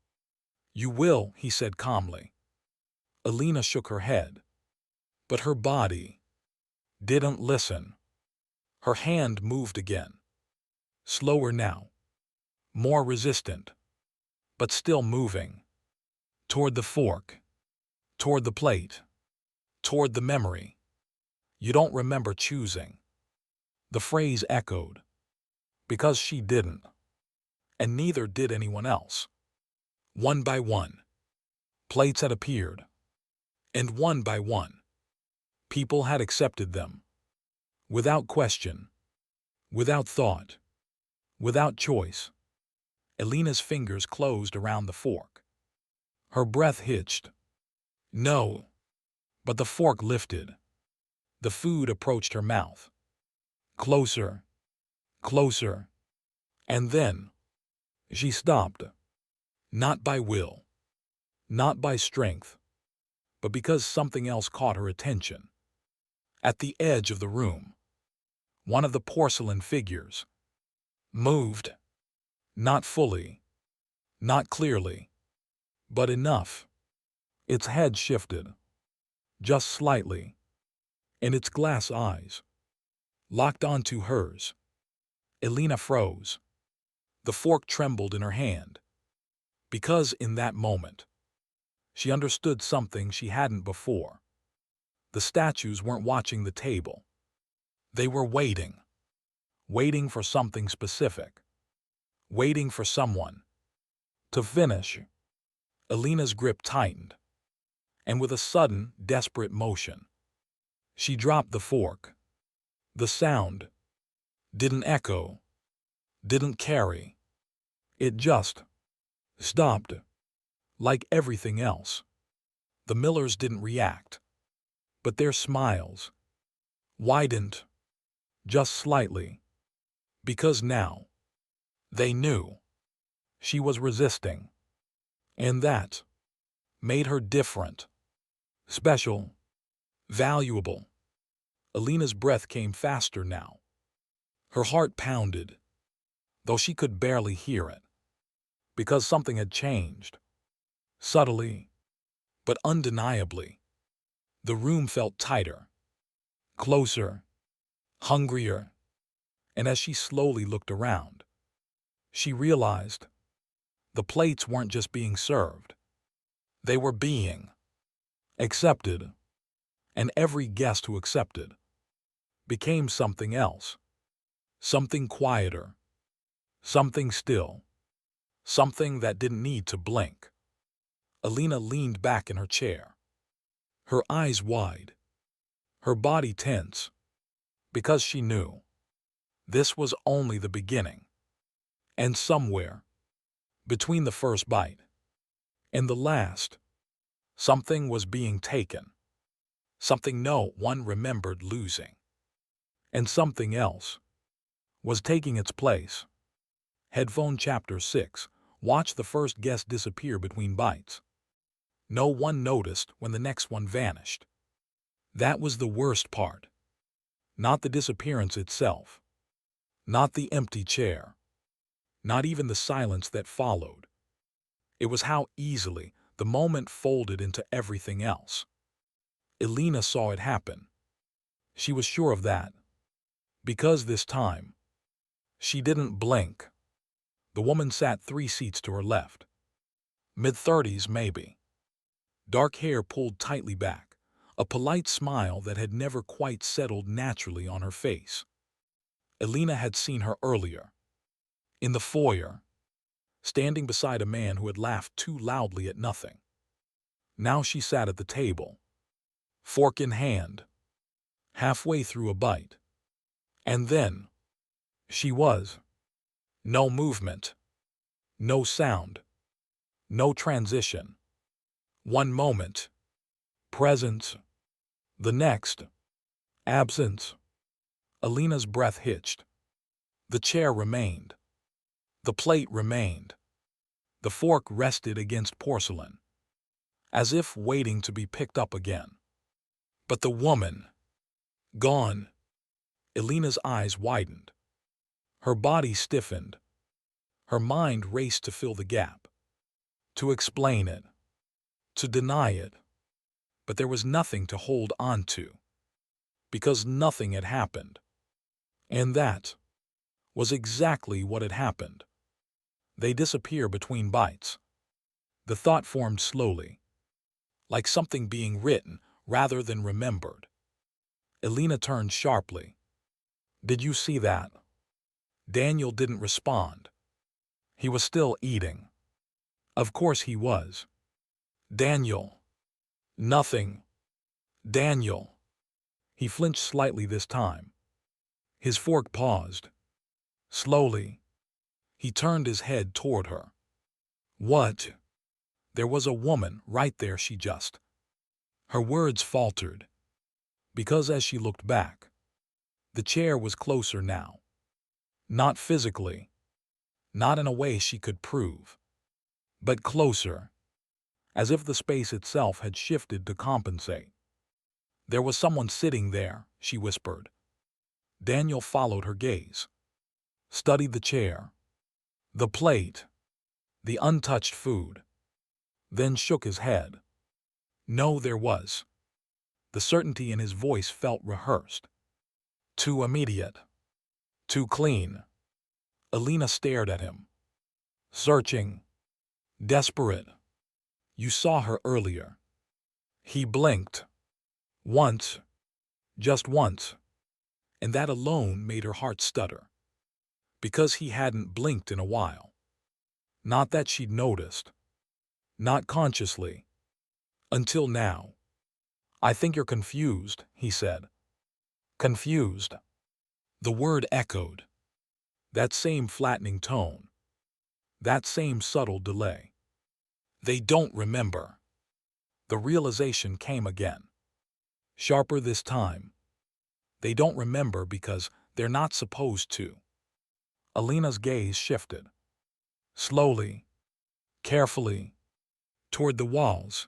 [SPEAKER 1] "You will," he said calmly. Elena shook her head. But her body didn't listen. Her hand moved again. Slower now. More resistant. But still moving. Toward the fork. Toward the plate. Toward the memory. "You don't remember choosing." The phrase echoed. Because she didn't. And neither did anyone else. One by one, plates had appeared. And one by one, people had accepted them. Without question. Without thought. Without choice. Elena's fingers closed around the fork. Her breath hitched. No. But the fork lifted. The food approached her mouth. Closer. Closer. And then, she stopped. Not by will. Not by strength. But because something else caught her attention. At the edge of the room, one of the porcelain figures moved. Not fully. Not clearly. But enough. Its head shifted. Just slightly. And its glass eyes locked onto hers. Elena froze. The fork trembled in her hand. Because in that moment, she understood something she hadn't before. The statues weren't watching the table. They were waiting. Waiting for something specific. Waiting for someone. To finish, Alina's grip tightened, and with a sudden, desperate motion, she dropped the fork. The sound didn't echo, didn't carry. It just stopped, like everything else. The Millers didn't react, but their smiles widened just slightly, because now they knew she was resisting, and that made her different, special, valuable. Alina's breath came faster now. Her heart pounded, though she could barely hear it, because something had changed. Subtly, but undeniably, the room felt tighter, closer, hungrier, and as she slowly looked around, she realized the plates weren't just being served. They were being accepted, and every guest who accepted became something else, something quieter, something still, something that didn't need to blink. Alina leaned back in her chair, her eyes wide, her body tense, because she knew this was only the beginning. And somewhere, between the first bite and the last, something was being taken, something no one remembered losing, and something else was taking its place. Headphone Chapter 6. Watch the first guest disappear between bites. No one noticed when the next one vanished. That was the worst part. Not the disappearance itself. Not the empty chair. Not even the silence that followed. It was how easily the moment folded into everything else. Alina saw it happen. She was sure of that. Because this time, she didn't blink. The woman sat 3 seats to her left. Mid-30s, maybe. Dark hair pulled tightly back, a polite smile that had never quite settled naturally on her face. Alina had seen her earlier, in the foyer, standing beside a man who had laughed too loudly at nothing. Now she sat at the table, fork in hand, halfway through a bite. And then, she was. No movement, no sound, no transition. One moment, presence. The next, absence. Alina's breath hitched. The chair remained. The plate remained. The fork rested against porcelain, as if waiting to be picked up again. But the woman, gone. Alina's eyes widened. Her body stiffened. Her mind raced to fill the gap, to explain it, to deny it. But there was nothing to hold on to, because nothing had happened. And that was exactly what had happened. They disappear between bites. The thought formed slowly, like something being written rather than remembered. Alina turned sharply. Did you see that? Daniel didn't respond. He was still eating. Of course he was. Daniel. Nothing. Daniel. He flinched slightly this time. His fork paused. Slowly, he turned his head toward her. What? There was a woman right there, she just. Her words faltered, because as she looked back, the chair was closer now. Not physically, not in a way she could prove, but closer, as if the space itself had shifted to compensate. There was someone sitting there, she whispered. Daniel followed her gaze, studied the chair, the plate, the untouched food, then shook his head. No, there was. The certainty in his voice felt rehearsed. Too immediate. Too clean. Alina stared at him. Searching. Desperate. You saw her earlier. He blinked. Once. Just once. And that alone made her heart stutter. Because he hadn't blinked in a while. Not that she'd noticed. Not consciously. Until now. "I think you're confused," he said. Confused. The word echoed. That same flattening tone. That same subtle delay. They don't remember. The realization came again. Sharper this time. They don't remember because they're not supposed to. Alina's gaze shifted. Slowly, carefully, toward the walls.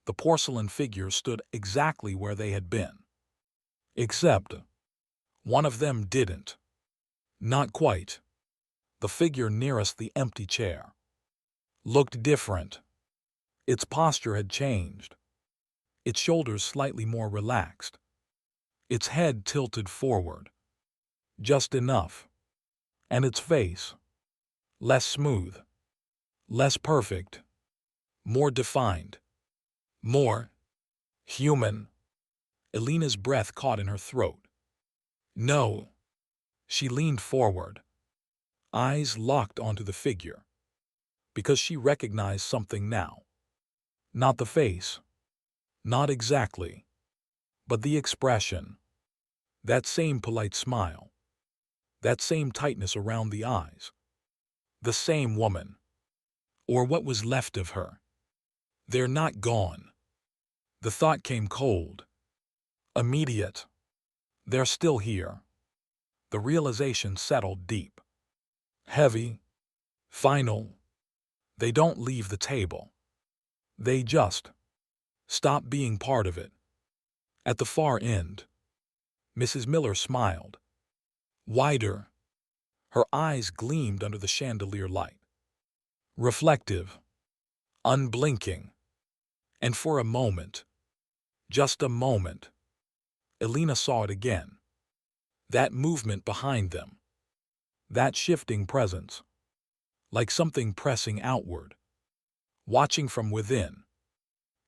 [SPEAKER 1] The porcelain figures stood exactly where they had been. Except one of them didn't. Not quite. The figure nearest the empty chair looked different. Its posture had changed. Its shoulders slightly more relaxed. Its head tilted forward. Just enough. And its face, less smooth, less perfect, more defined, more human. Alina's breath caught in her throat. No. She leaned forward, eyes locked onto the figure, because she recognized something now. Not the face. Not exactly. But the expression. That same polite smile. That same tightness around the eyes. The same woman. Or what was left of her. They're not gone. The thought came cold. Immediate. They're still here. The realization settled deep. Heavy. Final. They don't leave the table. They just stop being part of it. At the far end, Mrs. Miller smiled. Wider. Her eyes gleamed under the chandelier light. Reflective. Unblinking. And for a moment, just a moment, Alina saw it again. That movement behind them. That shifting presence. Like something pressing outward. Watching from within.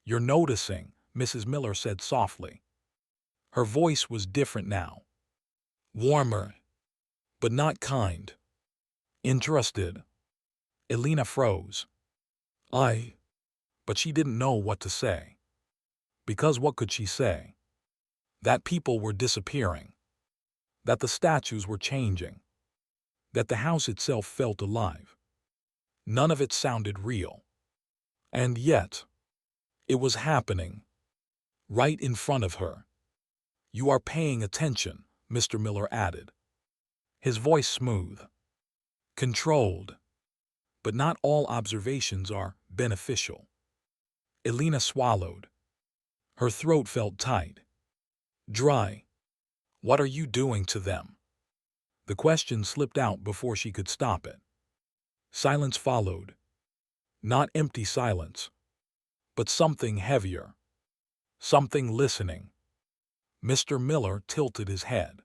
[SPEAKER 1] "You're noticing," Mrs. Miller said softly. Her voice was different now. Warmer. But not kind. Interested. Alina froze. But she didn't know what to say. Because what could she say? That people were disappearing. That the statues were changing. That the house itself felt alive. None of it sounded real. And yet, it was happening. Right in front of her. "You are paying attention," Mr. Miller added. His voice smooth. Controlled. But not all observations are beneficial. Alina swallowed. Her throat felt tight. Dry. "What are you doing to them?" The question slipped out before she could stop it. Silence followed. Not empty silence. But something heavier. Something listening. Mr. Miller tilted his head.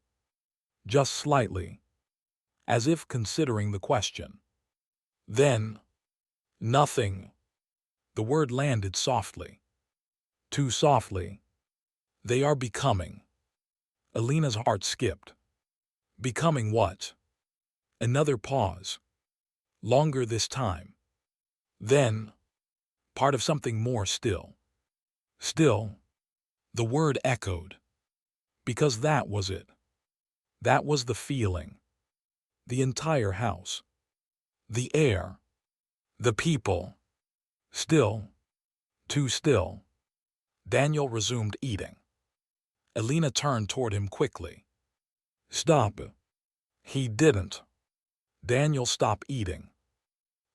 [SPEAKER 1] Just slightly. As if considering the question. Then, nothing. The word landed softly. Too softly. "They are becoming." Alina's heart skipped. Becoming what? Another pause. Longer this time. Then, part of something more still. Still. The word echoed. Because that was it. That was the feeling. The entire house. The air. The people. Still. Too still. Daniel resumed eating. Alina turned toward him quickly. "Stop." He didn't. Daniel stopped eating.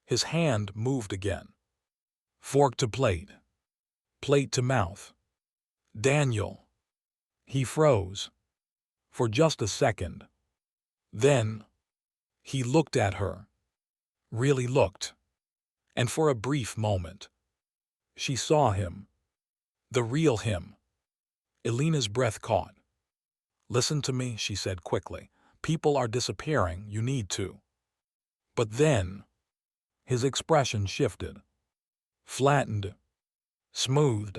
[SPEAKER 1] His hand moved again. Fork to plate. Plate to mouth. "Daniel." He froze. For just a second. Then, he looked at her. Really looked. And for a brief moment, she saw him. The real him. Alina's breath caught. "Listen to me," she said quickly. "People are disappearing, you need to." But then, his expression shifted. Flattened. Smoothed.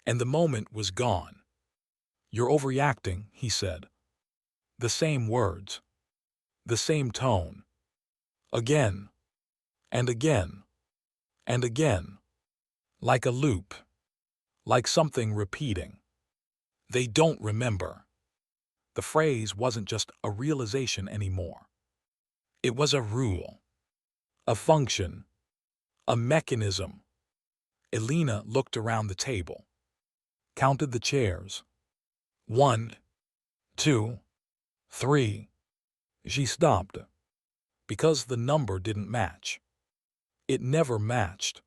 [SPEAKER 1] And the moment was gone. "You're overreacting," he said. The same words. The same tone. Again. And again, and again, like a loop, like something repeating. They don't remember. The phrase wasn't just a realization anymore. It was a rule, a function, a mechanism. Elena looked around the table, counted the chairs. 1, 2, 3. She stopped, because the number didn't match. It never matched.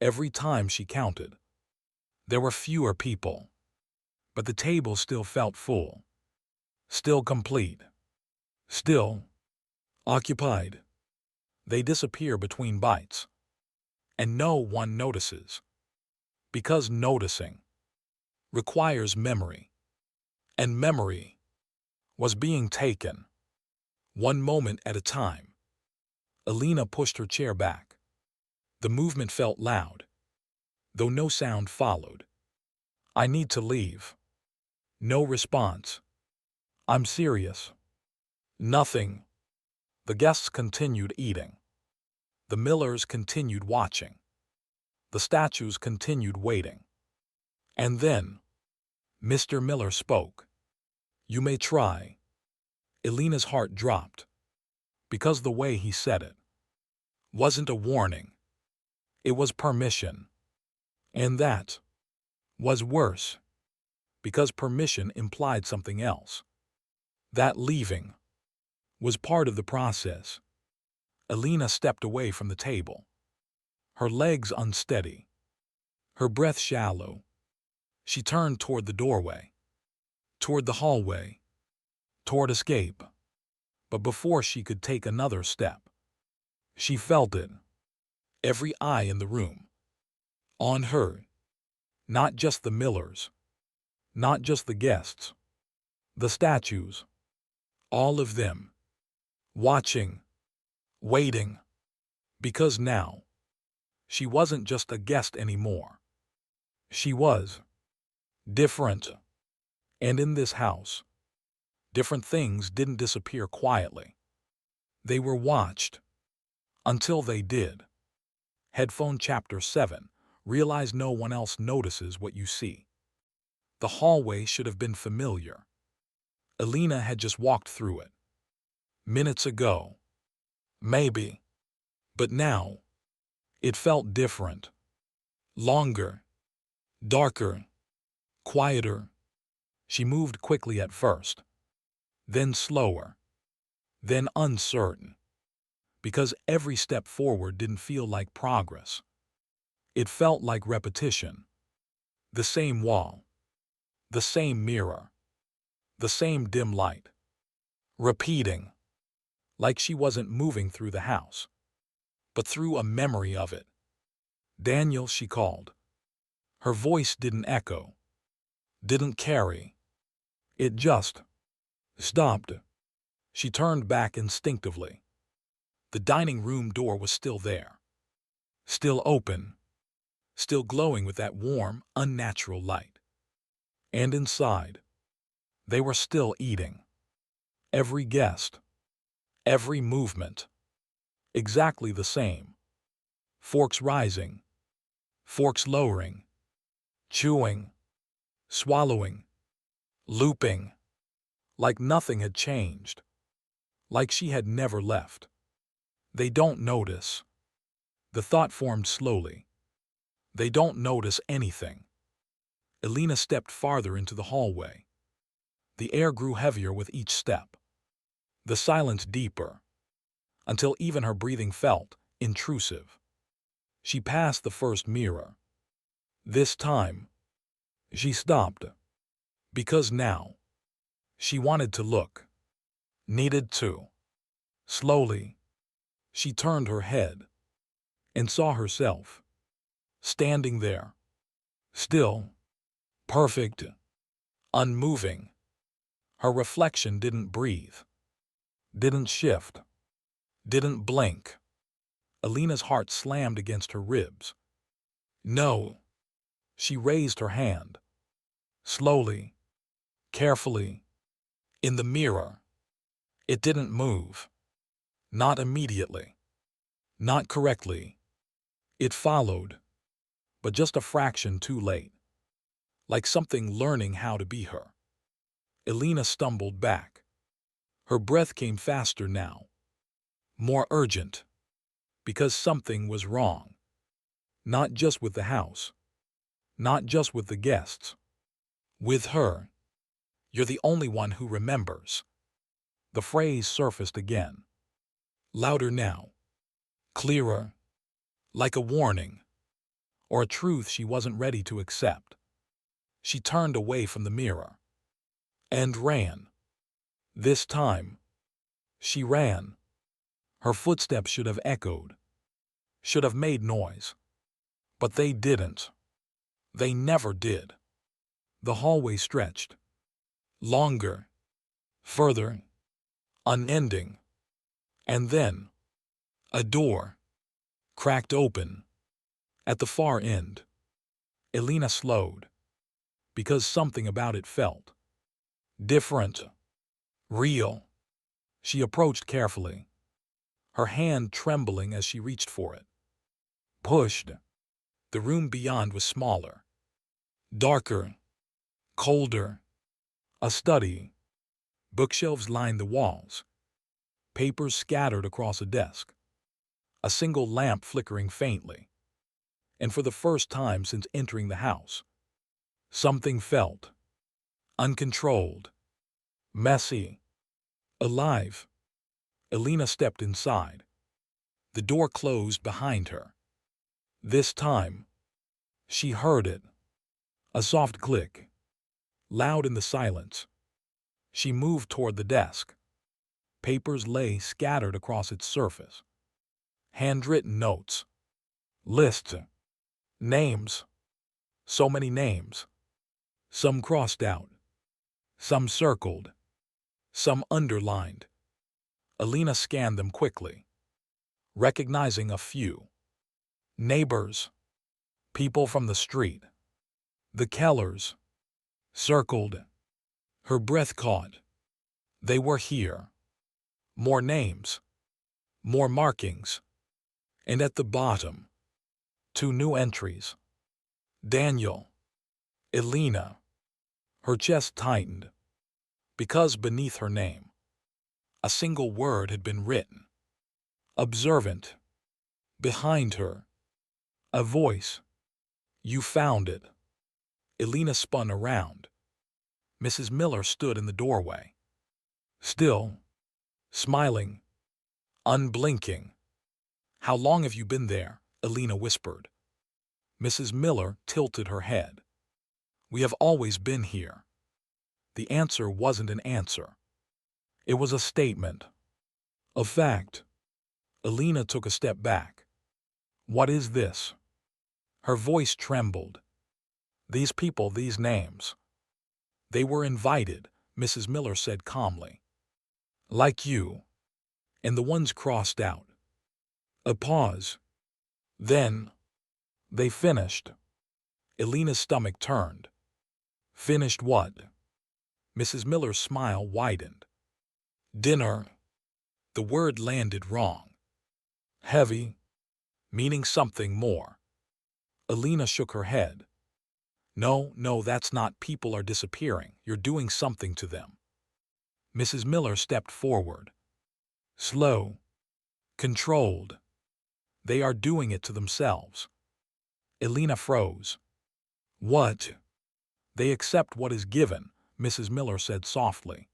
[SPEAKER 1] Every time she counted, there were fewer people, but the table still felt full, still complete, still occupied. They disappear between bites, and no one notices, because noticing requires memory, and memory was being taken, one moment at a time. Elena pushed her chair back. The movement felt loud, though no sound followed. I need to leave. No response. I'm serious. Nothing. The guests continued eating. The Millers continued watching. The statues continued waiting. And then, Mr. Miller spoke. You may try. Elena's heart dropped, because the way he said it wasn't a warning. It was permission. And that was worse, because permission implied something else. That leaving was part of the process. Elena stepped away from the table, her legs unsteady, her breath shallow. She turned toward the doorway, toward the hallway, toward escape. But before she could take another step, she felt it. Every eye in the room. On her. Not just the Millers. Not just the guests. The statues. All of them. Watching. Waiting. Because now, she wasn't just a guest anymore. She was different. And in this house, different things didn't disappear quietly. They were watched. Until they did. Headphone Chapter 7. Realize no one else notices what you see. The hallway should have been familiar. Elena had just walked through it. Minutes ago. Maybe. But now, it felt different. Longer. Darker. Quieter. She moved quickly at first. Then slower. Then uncertain. Because every step forward didn't feel like progress. It felt like repetition. The same wall. The same mirror. The same dim light. Repeating. Like she wasn't moving through the house, but through a memory of it. Daniel, she called. Her voice didn't echo. Didn't carry. It just stopped. She turned back instinctively. The dining room door was still there. Still open. Still glowing with that warm, unnatural light. And inside, they were still eating. Every guest. Every movement. Exactly the same. Forks rising. Forks lowering. Chewing. Swallowing. Looping. Like nothing had changed. Like she had never left. They don't notice. The thought formed slowly. They don't notice anything. Elena stepped farther into the hallway. The air grew heavier with each step. The silence deeper. Until even her breathing felt intrusive. She passed the first mirror. This time, she stopped. Because now, she wanted to look. Needed to. Slowly, she turned her head and saw herself. Standing there. Still. Perfect. Unmoving. Her reflection didn't breathe. Didn't shift. Didn't blink. Elena's heart slammed against her ribs. No. She raised her hand. Slowly. Carefully. In the mirror. It didn't move. Not immediately. Not correctly. It followed, but just a fraction too late, like something learning how to be her. Elena stumbled back. Her breath came faster now, more urgent, because something was wrong. Not just with the house, not just with the guests. With her. You're the only one who remembers. The phrase surfaced again. Louder now. Clearer. Like a warning. Or a truth she wasn't ready to accept. She turned away from the mirror. And ran. This time. She ran. Her footsteps should have echoed. Should have made noise. But they didn't. They never did. The hallway stretched. Longer. Further. Unending. And then, a door cracked open. At the far end, Elena slowed, because something about it felt different, real. She approached carefully, her hand trembling as she reached for it. Pushed. The room beyond was smaller, darker, colder. A study. Bookshelves lined the walls, papers scattered across a desk, a single lamp flickering faintly. And for the first time since entering the house, something felt uncontrolled, messy, alive. Elena stepped inside. The door closed behind her. This time, she heard it. A soft click, loud in the silence. She moved toward the desk. Papers lay scattered across its surface. Handwritten notes, lists, names. So many names. Some crossed out, some circled, some underlined. Elena scanned them quickly, recognizing a few. Neighbors, people from the street, the Kellers, circled. Her breath caught. They were here. More names, more markings. And at the bottom, 2 new entries. Daniel, Elena. Her chest tightened, because beneath her name, a single word had been written. Observant. Behind her, a voice. You found it. Elena spun around. Mrs. Miller stood in the doorway. Still, smiling, unblinking. How long have you been there? Elena whispered. Mrs. Miller tilted her head. We have always been here. The answer wasn't an answer. It was a statement. A fact. Elena took a step back. What is this? Her voice trembled. These people, these names. They were invited, Mrs. Miller said calmly. Like you. And the ones crossed out. A pause. Then, they finished. Elena's stomach turned. Finished what? Mrs. Miller's smile widened. Dinner. The word landed wrong. Heavy, meaning something more. Elena shook her head. No, that's not. People are disappearing. You're doing something to them. Mrs. Miller stepped forward. Slow. Controlled. They are doing it to themselves. Elena froze. What? They accept what is given, Mrs. Miller said softly.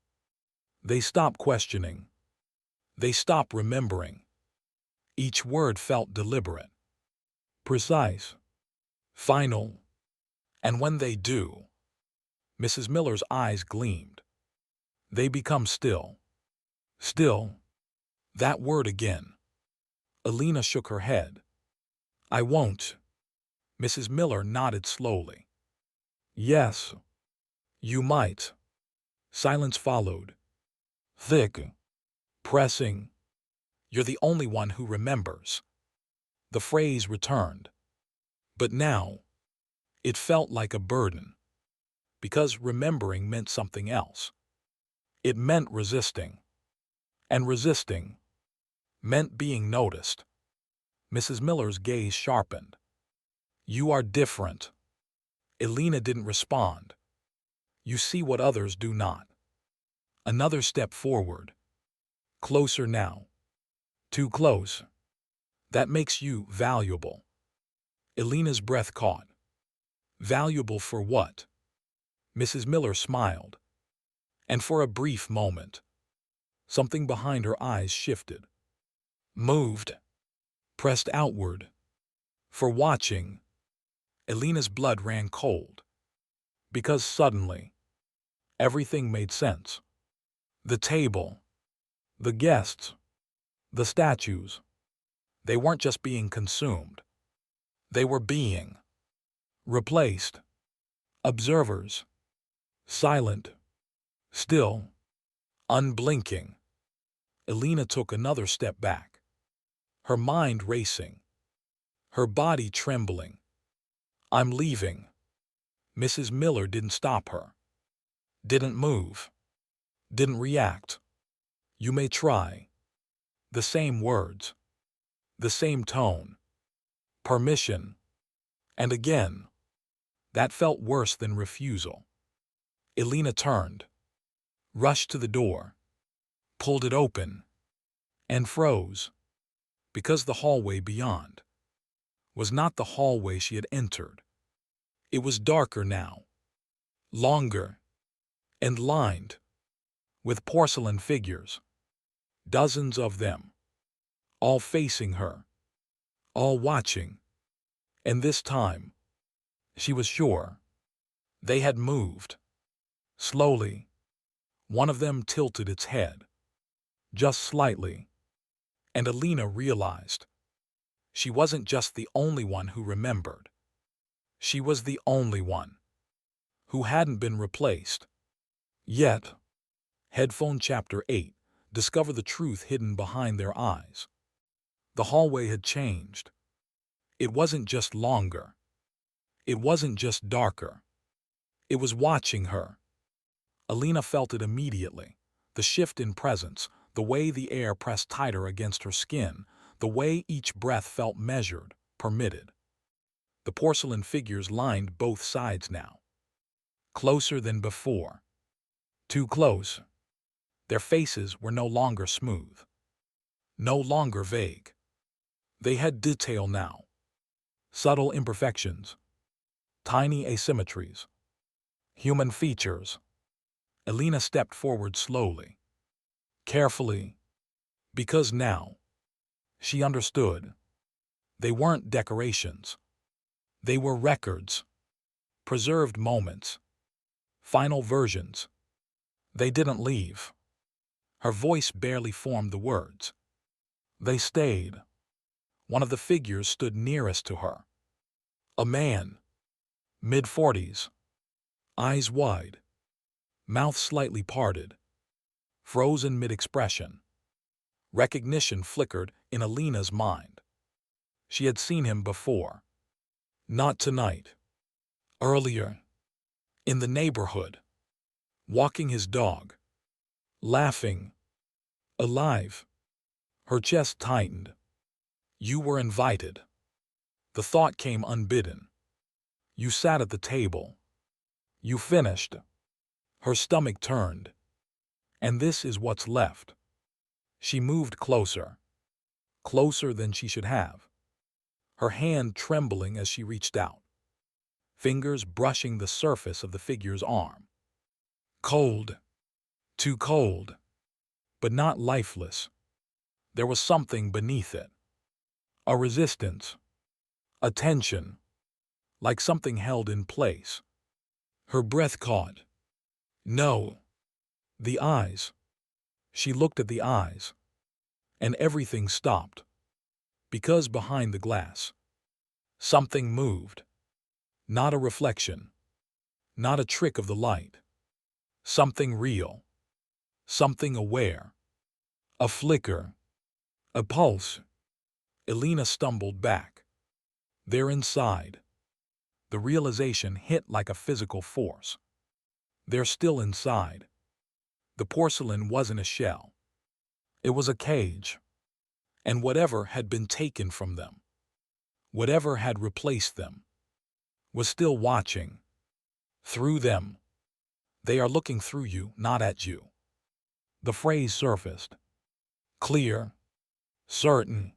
[SPEAKER 1] They stop questioning. They stop remembering. Each word felt deliberate. Precise. Final. And when they do, Mrs. Miller's eyes gleamed. They become still. Still. That word again. Elena shook her head. I won't. Mrs. Miller nodded slowly. Yes. You might. Silence followed. Thick. Pressing. You're the only one who remembers. The phrase returned. But now, it felt like a burden. Because remembering meant something else. It meant resisting. And resisting meant being noticed. Mrs. Miller's gaze sharpened. You are different. Elena didn't respond. You see what others do not. Another step forward. Closer now. Too close. That makes you valuable. Elena's breath caught. Valuable for what? Mrs. Miller smiled. And for a brief moment, something behind her eyes shifted. Moved. Pressed outward. For watching. Elena's blood ran cold. Because suddenly, everything made sense. The table. The guests. The statues. They weren't just being consumed. They were being replaced. Observers. Silent. Still. Unblinking. Elena took another step back. Her mind racing. Her body trembling. I'm leaving. Mrs. Miller didn't stop her. Didn't move. Didn't react. You may try. The same words. The same tone. Permission. And again. That felt worse than refusal. Elena turned. Rushed to the door. Pulled it open. And froze. Because the hallway beyond was not the hallway she had entered. It was darker now. Longer. And lined. With porcelain figures. Dozens of them. All facing her. All watching. And this time, she was sure, they had moved. Slowly. One of them tilted its head. Just slightly. And Elena realized. She wasn't just the only one who remembered. She was the only one who hadn't been replaced. Yet, Headphone Chapter 8, discover the truth hidden behind their eyes. The hallway had changed. It wasn't just longer. It wasn't just darker. It was watching her. Elena felt it immediately. The shift in presence, the way the air pressed tighter against her skin, the way each breath felt measured, permitted. The porcelain figures lined both sides now. Closer than before. Too close. Their faces were no longer smooth. No longer vague. They had detail now. Subtle imperfections. Tiny asymmetries. Human features. Elena stepped forward slowly. Carefully. Because now, she understood. They weren't decorations. They were records. Preserved moments. Final versions. They didn't leave. Her voice barely formed the words. They stayed. One of the figures stood nearest to her. A man. Mid-40s. Eyes wide. Mouth slightly parted. Frozen mid-expression. Recognition flickered in Elena's mind. She had seen him before. Not tonight. Earlier. In the neighborhood. Walking his dog. Laughing. Alive. Her chest tightened. You were invited. The thought came unbidden. You sat at the table. You finished. Her stomach turned. And this is what's left. She moved closer. Closer than she should have. Her hand trembling as she reached out. Fingers brushing the surface of the figure's arm. Cold. Too cold. But not lifeless. There was something beneath it. A resistance. A tension. Like something held in place. Her breath caught. No. The eyes. She looked at the eyes. And everything stopped. Because behind the glass, something moved. Not a reflection. Not a trick of the light. Something real. Something aware. A flicker. A pulse. Elena stumbled back. They're inside. The realization hit like a physical force. They're still inside. The porcelain wasn't a shell. It was a cage. And whatever had been taken from them, whatever had replaced them, was still watching. Through them. They are looking through you, not at you. The phrase surfaced. Clear. Certain.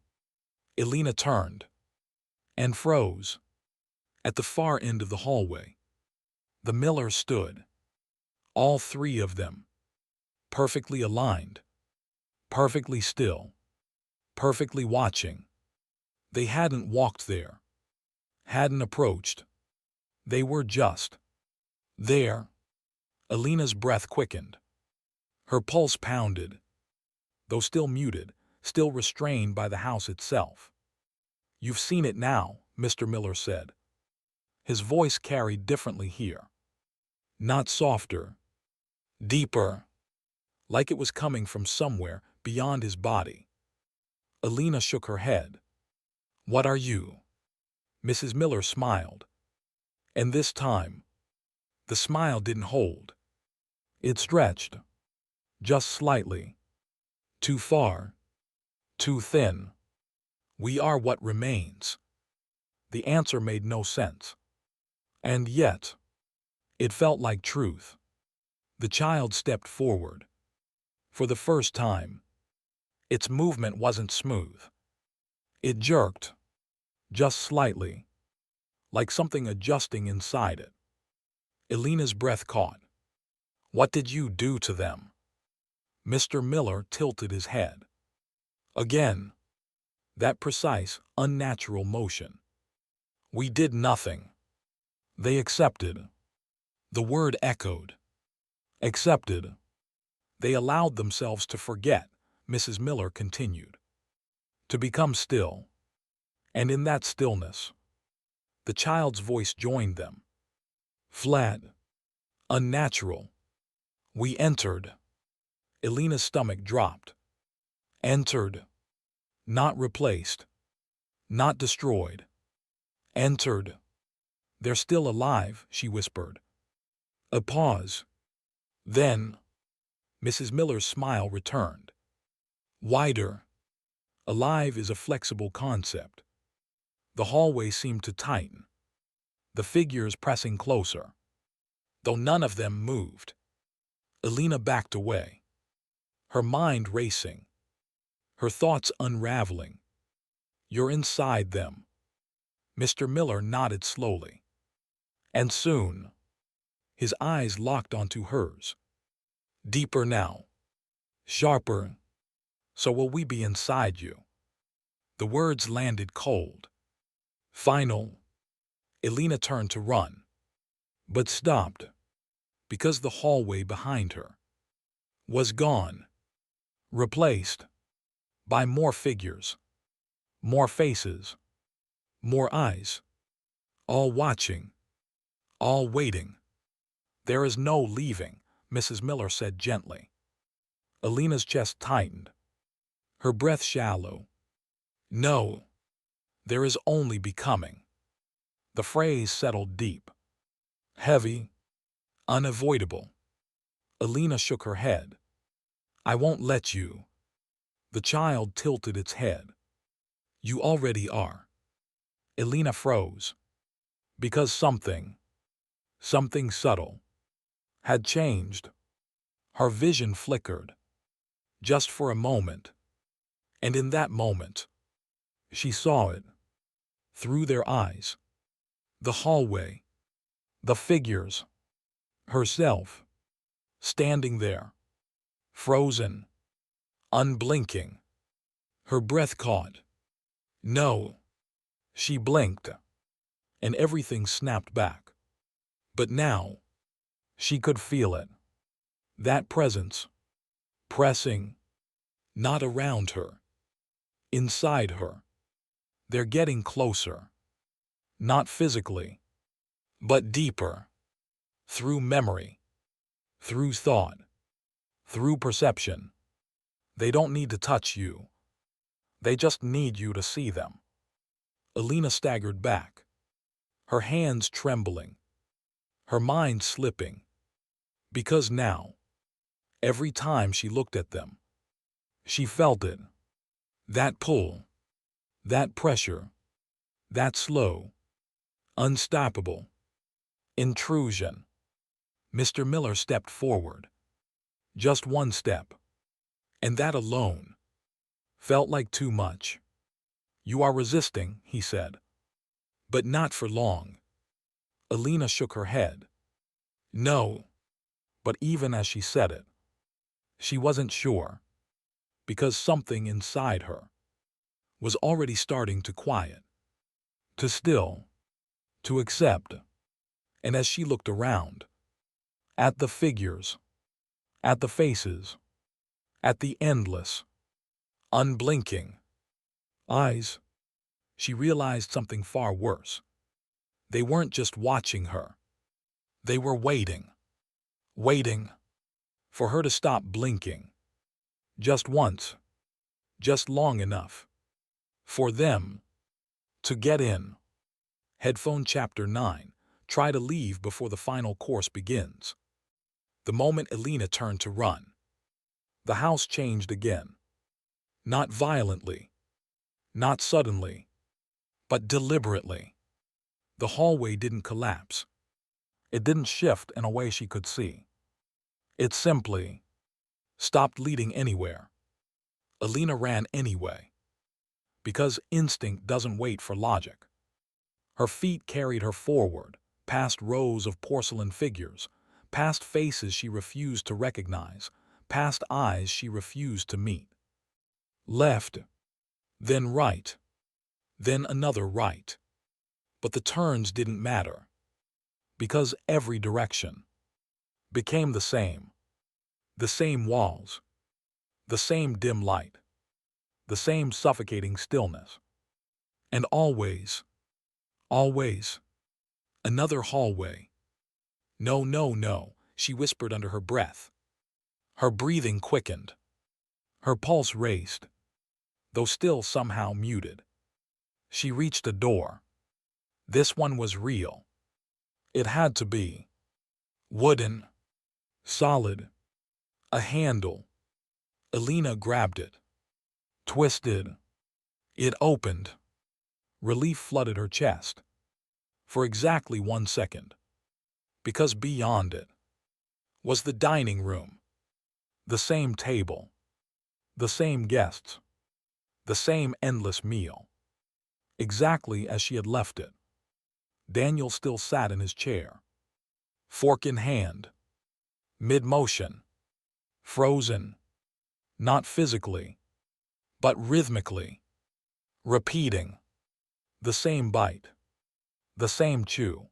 [SPEAKER 1] Elena turned. And froze. At the far end of the hallway, the miller stood. All three of them. Perfectly aligned. Perfectly still. Perfectly watching. They hadn't walked there. Hadn't approached. They were just there. Elena's breath quickened. Her pulse pounded. Though still muted, still restrained by the house itself. You've seen it now, Mr. Miller said. His voice carried differently here. Not softer. Deeper. Like it was coming from somewhere beyond his body. Elena shook her head. What are you? Mrs. Miller smiled. And this time, the smile didn't hold. It stretched. Just slightly. Too far. Too thin. We are what remains. The answer made no sense. And yet, it felt like truth. The child stepped forward. For the first time. Its movement wasn't smooth. It jerked. Just slightly. Like something adjusting inside it. Elena's breath caught. What did you do to them? Mr. Miller tilted his head. Again. That precise, unnatural motion. We did nothing. They accepted. The word echoed. Accepted. They allowed themselves to forget, Mrs. Miller continued. To become still. And in that stillness, the child's voice joined them. Flat. Unnatural. We entered. Elena's stomach dropped. Entered. Not replaced. Not destroyed. Entered. They're still alive, she whispered. A pause. Then, Mrs. Miller's smile returned. Wider. Alive is a flexible concept. The hallway seemed to tighten. The figures pressing closer. Though none of them moved. Elena backed away. Her mind racing. Her thoughts unraveling. You're inside them. Mr. Miller nodded slowly. And soon, his eyes locked onto hers. Deeper now. Sharper. So will we be inside you? The words landed cold. Final. Elena turned to run. But stopped. Because the hallway behind her was gone. Replaced. By more figures. More faces. More eyes. All watching. All waiting. There is no leaving, Mrs. Miller said gently. Elena's chest tightened. Her breath shallow. No. There is only becoming. The phrase settled deep. Heavy. Unavoidable. Elena shook her head. I won't let you. The child tilted its head. You already are. Elena froze. Because something subtle, had changed. Her vision flickered. Just for a moment. And in that moment, she saw it. Through their eyes. The hallway. The figures. Herself. Standing there. Frozen. Unblinking. Her breath caught. No. She blinked. And everything snapped back. But now, she could feel it. That presence. Pressing. Not around her. Inside her. They're getting closer. Not physically. But deeper. Through memory. Through thought. Through perception. They don't need to touch you. They just need you to see them. Elena staggered back. Her hands trembling. Her mind slipping. Because now, every time she looked at them, she felt it. That pull, that pressure, that slow, unstoppable intrusion. Mr. Miller stepped forward. Just one step. And that alone felt like too much. You are resisting, he said. But not for long. Alina shook her head. No. But even as she said it, she wasn't sure, because something inside her was already starting to quiet, to still, to accept. And as she looked around, at the figures, at the faces, at the endless, unblinking eyes, she realized something far worse. They weren't just watching her. They were waiting, waiting for her to stop blinking. Just once, just long enough for them to get in. Headphone Chapter 9. Try to leave before the final course begins. The moment Alina turned to run, the house changed again. Not violently, not suddenly, but deliberately. The hallway didn't collapse. It didn't shift in a way she could see. It simply stopped leading anywhere. Alina ran anyway, because instinct doesn't wait for logic. Her feet carried her forward, past rows of porcelain figures, past faces she refused to recognize, past eyes she refused to meet. Left, then right, then another right. But the turns didn't matter, because every direction became the same walls, the same dim light, the same suffocating stillness. And always, always, another hallway. No, no, no, she whispered under her breath. Her breathing quickened. Her pulse raced, though still somehow muted. She reached a door. This one was real. It had to be. Wooden. Solid. A handle. Alina grabbed it. Twisted. It opened. Relief flooded her chest. For exactly 1 second. Because beyond it was the dining room. The same table. The same guests. The same endless meal. Exactly as she had left it. Daniel still sat in his chair, fork in hand, mid-motion, frozen, not physically, but rhythmically, repeating the same bite, the same chew,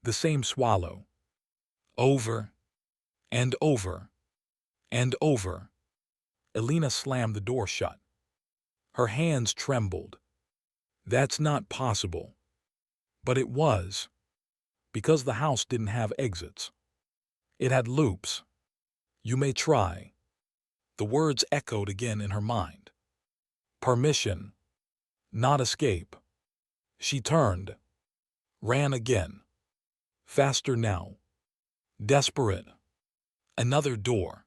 [SPEAKER 1] the same swallow, over and over and over. Alina slammed the door shut. Her hands trembled. That's not possible. But it was, because the house didn't have exits. It had loops. You may try. The words echoed again in her mind. Permission, not escape. She turned, ran again. Faster now. Desperate. Another door.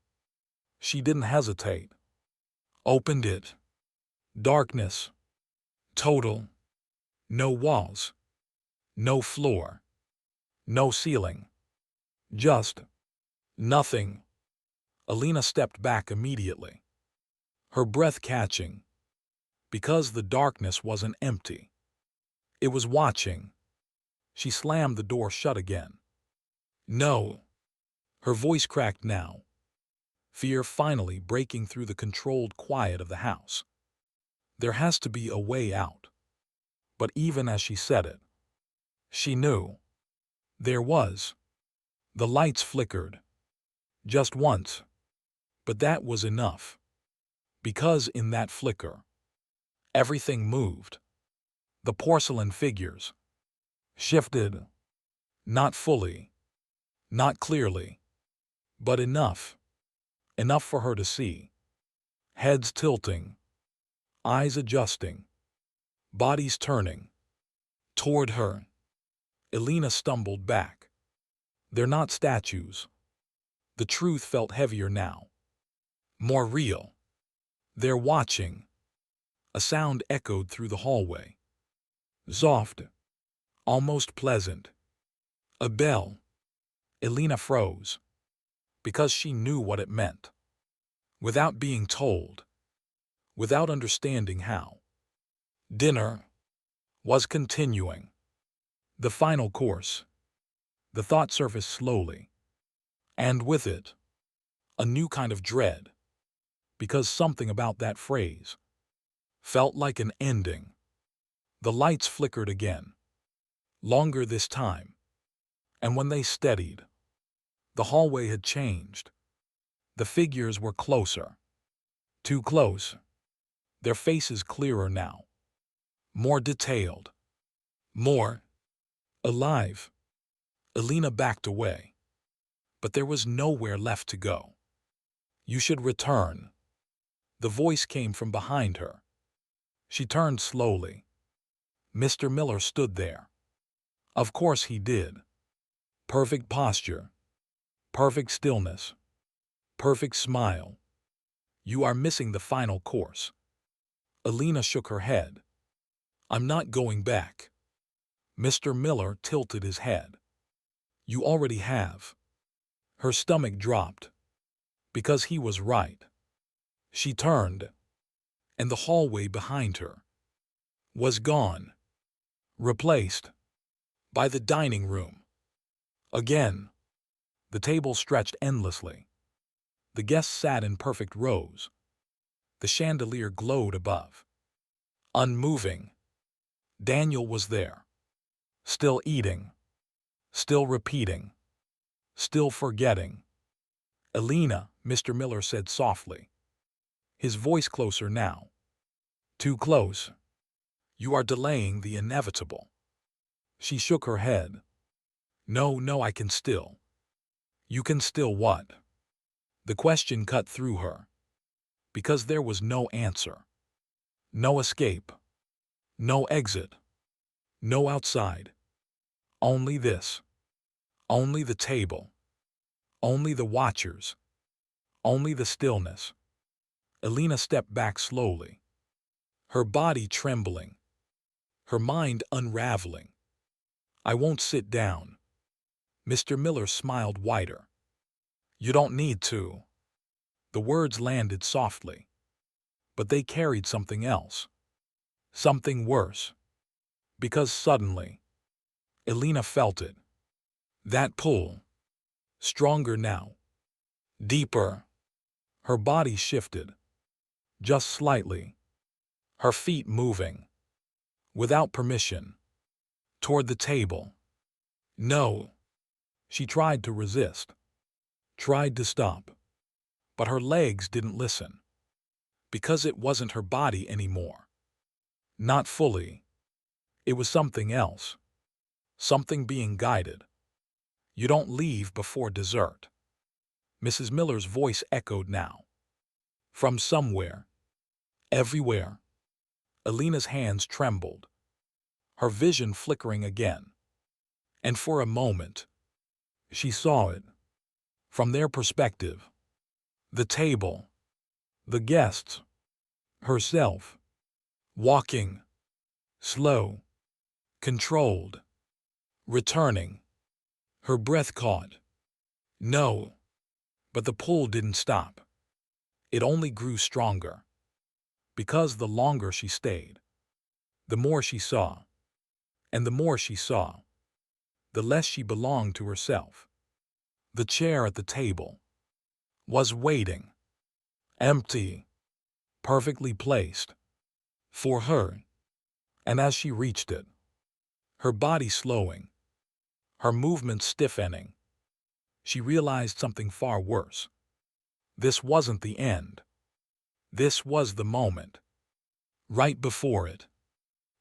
[SPEAKER 1] She didn't hesitate. Opened it. Darkness. Total. No walls. No floor. No ceiling. Just nothing. Alina stepped back immediately, her breath catching, because the darkness wasn't empty. It was watching. She slammed the door shut again. No. Her voice cracked now, fear finally breaking through the controlled quiet of the house. There has to be a way out. But even as she said it, she knew. There was. The lights flickered. Just once. But that was enough. Because in that flicker, everything moved. The porcelain figures shifted. Not fully. Not clearly. But enough. Enough for her to see. Heads tilting. Eyes adjusting. Bodies turning. Toward her. Alina stumbled back. They're not statues. The truth felt heavier now. More real. They're watching. A sound echoed through the hallway. Soft, almost pleasant. A bell. Elena froze, because she knew what it meant. Without being told, without understanding how. Dinner was continuing. The final course. The thought surfaced slowly, and with it, a new kind of dread, because something about that phrase felt like an ending. The lights flickered again, longer this time, and when they steadied, the hallway had changed. The figures were closer. Too close. Their faces clearer now. More detailed. More alive. Elena backed away. But there was nowhere left to go. You should return. The voice came from behind her. She turned slowly. Mr. Miller stood there. Of course he did. Perfect posture. Perfect stillness. Perfect smile. You are missing the final course. Elena shook her head. I'm not going back. Mr. Miller tilted his head. You already have. Her stomach dropped. Because he was right. She turned, and the hallway behind her was gone, replaced by the dining room. Again, the table stretched endlessly. The guests sat in perfect rows. The chandelier glowed above. Unmoving. Daniel was there. Still eating. Still repeating. Still forgetting. Elena, Mr. Miller said softly. His voice closer now. Too close. You are delaying the inevitable. She shook her head. No, I can still. You can still what? The question cut through her. Because there was no answer. No escape. No exit. No outside. Only this. Only the table. Only the watchers. Only the stillness. Elena stepped back slowly. Her body trembling. Her mind unraveling. I won't sit down. Mr. Miller smiled wider. You don't need to. The words landed softly. But they carried something else. Something worse. Because suddenly, Elena felt it. That pull. Stronger now. Deeper. Her body shifted. Just slightly. Her feet moving. Without permission. Toward the table. No. She tried to resist. Tried to stop. But her legs didn't listen. Because it wasn't her body anymore. Not fully. It was something else. Something being guided. You don't leave before dessert. Mrs. Miller's voice echoed now. From somewhere. Everywhere. Elena's hands trembled. Her vision flickering again. And for a moment, she saw it. From their perspective. The table. The guests. Herself. Walking. Slow. Controlled. Returning. Her breath caught. No. But the pull didn't stop. It only grew stronger. Because the longer she stayed, the more she saw. And the more she saw, the less she belonged to herself. The chair at the table was waiting. Empty. Perfectly placed. For her. And as she reached it, her body slowing, her movements stiffening, she realized something far worse. This wasn't the end. This was the moment. Right before it.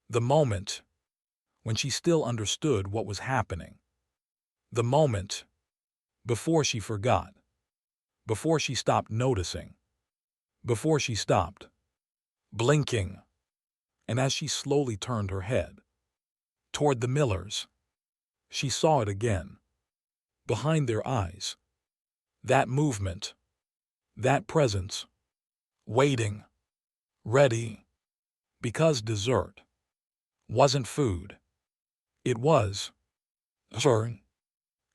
[SPEAKER 1] The moment when she still understood what was happening. The moment before she forgot. Before she stopped noticing. Before she stopped blinking. And as she slowly turned her head toward the Millers, she saw it again. Behind their eyes. That movement. That presence. Waiting. Ready. Because dessert wasn't food. It was her.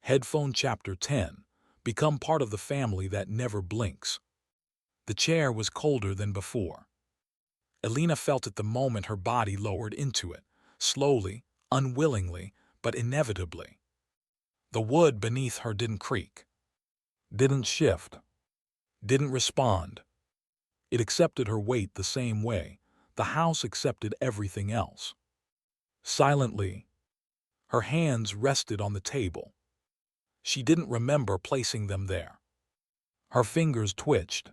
[SPEAKER 1] Headphone Chapter 10. Become part of the family that never blinks. The chair was colder than before. Elena felt it the moment her body lowered into it, slowly, unwillingly, but inevitably. The wood beneath her didn't creak, didn't shift, didn't respond. It accepted her weight the same way the house accepted everything else. Silently, her hands rested on the table. She didn't remember placing them there. Her fingers twitched,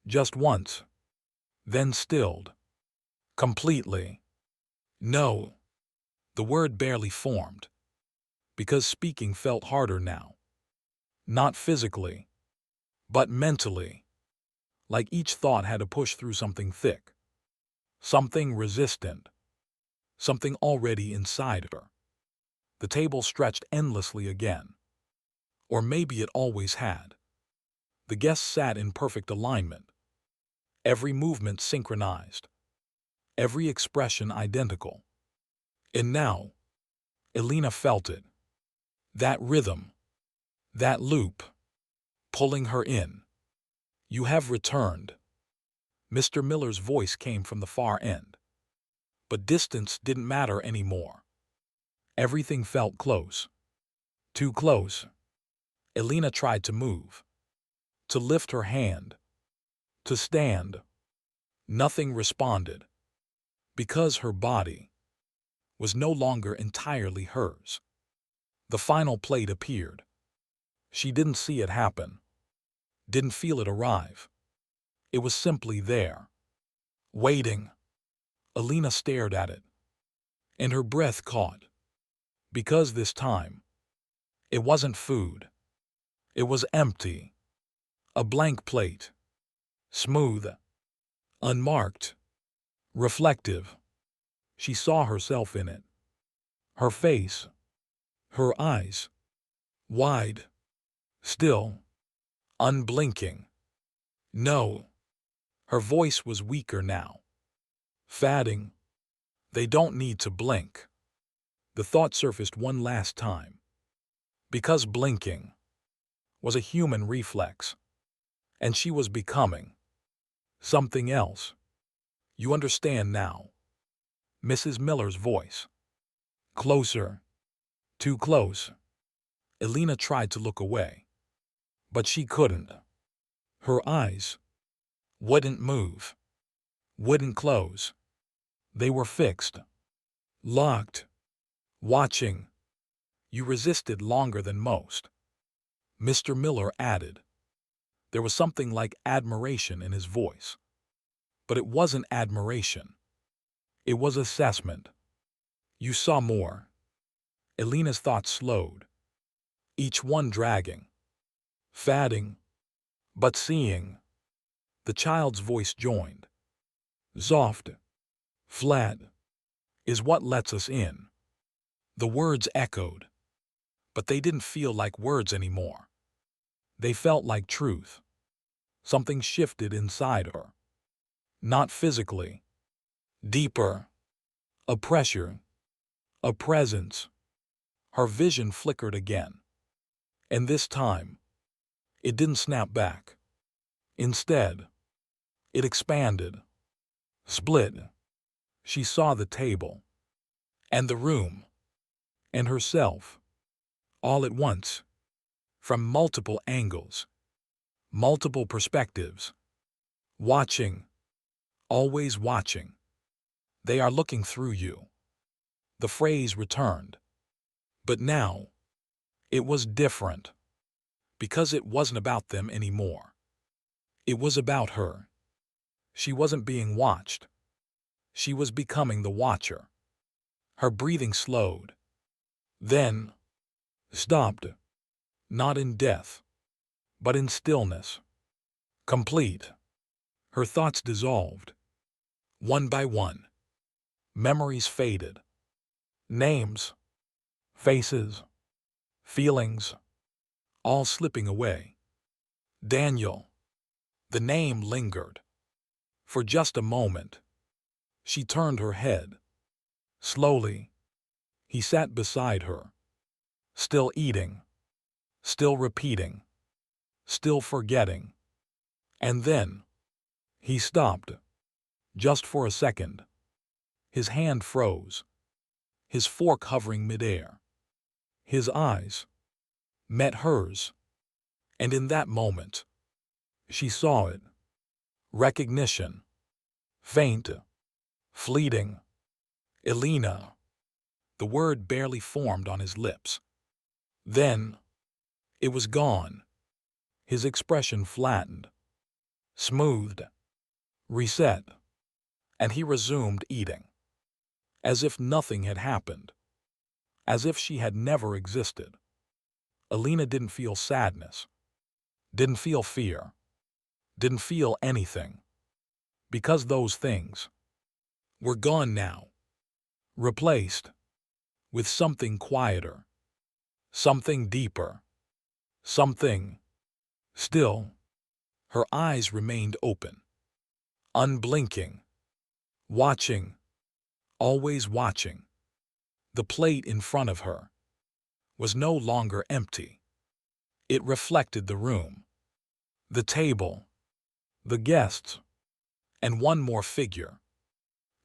[SPEAKER 1] just once, then stilled. Completely. No. The word barely formed, because speaking felt harder now. Not physically, but mentally. Like each thought had to push through something thick, something resistant, something already inside her. The table stretched endlessly again. Or maybe it always had. The guests sat in perfect alignment, every movement synchronized, every expression identical. And now, Elena felt it. That rhythm, that loop, pulling her in. You have returned. Mr. Miller's voice came from the far end. But distance didn't matter anymore. Everything felt close. Too close. Elena tried to move, to lift her hand, to stand. Nothing responded, because her body was no longer entirely hers. The final plate appeared. She didn't see it happen, didn't feel it arrive. It was simply there, waiting. Elena stared at it, and her breath caught. Because this time, it wasn't food. It was empty. A blank plate. Smooth. Unmarked. Reflective. She saw herself in it. Her face. Her eyes. Wide. Still. Unblinking. No. Her voice was weaker now. Fatting. They don't need to blink. The thought surfaced one last time. Because blinking was a human reflex. And she was becoming something else. You understand now. Mrs. Miller's voice. Closer. Too close. Elena tried to look away. But she couldn't. Her eyes wouldn't move. Wouldn't close. They were fixed. Locked. Watching. You resisted longer than most. Mr. Miller added. There was something like admiration in his voice. But it wasn't admiration. It was assessment. You saw more. Elena's thoughts slowed, each one dragging, fatting, but seeing. The child's voice joined. Soft, flat, is what lets us in. The words echoed, but they didn't feel like words anymore. They felt like truth. Something shifted inside her. Not physically. Deeper. A pressure. A presence. Her vision flickered again. And this time, it didn't snap back. Instead, it expanded. Split. She saw the table. And the room. And herself. All at once. From multiple angles. Multiple perspectives. Watching. Always watching. They are looking through you. The phrase returned. But now, it was different. Because it wasn't about them anymore. It was about her. She wasn't being watched. She was becoming the watcher. Her breathing slowed. Then, stopped. Not in death, but in stillness. Complete. Her thoughts dissolved. One by one. Memories faded. Names. Faces. Feelings. All slipping away. Daniel. The name lingered. For just a moment. She turned her head. Slowly, he sat beside her, still eating, still repeating, still forgetting. And then, he stopped, just for a second. His hand froze, his fork hovering midair. His eyes met hers, and in that moment, she saw it. Recognition. Faint. Fleeting. Elena. The word barely formed on his lips. Then, it was gone. His expression flattened, smoothed, reset, and he resumed eating, as if nothing had happened, as if she had never existed. Elena didn't feel sadness, didn't feel fear, didn't feel anything, because those things were gone now, replaced with something quieter, something deeper, something still. Her eyes remained open, unblinking, watching, always watching. The plate in front of her was no longer empty. It reflected the room, the table, the guests, and one more figure,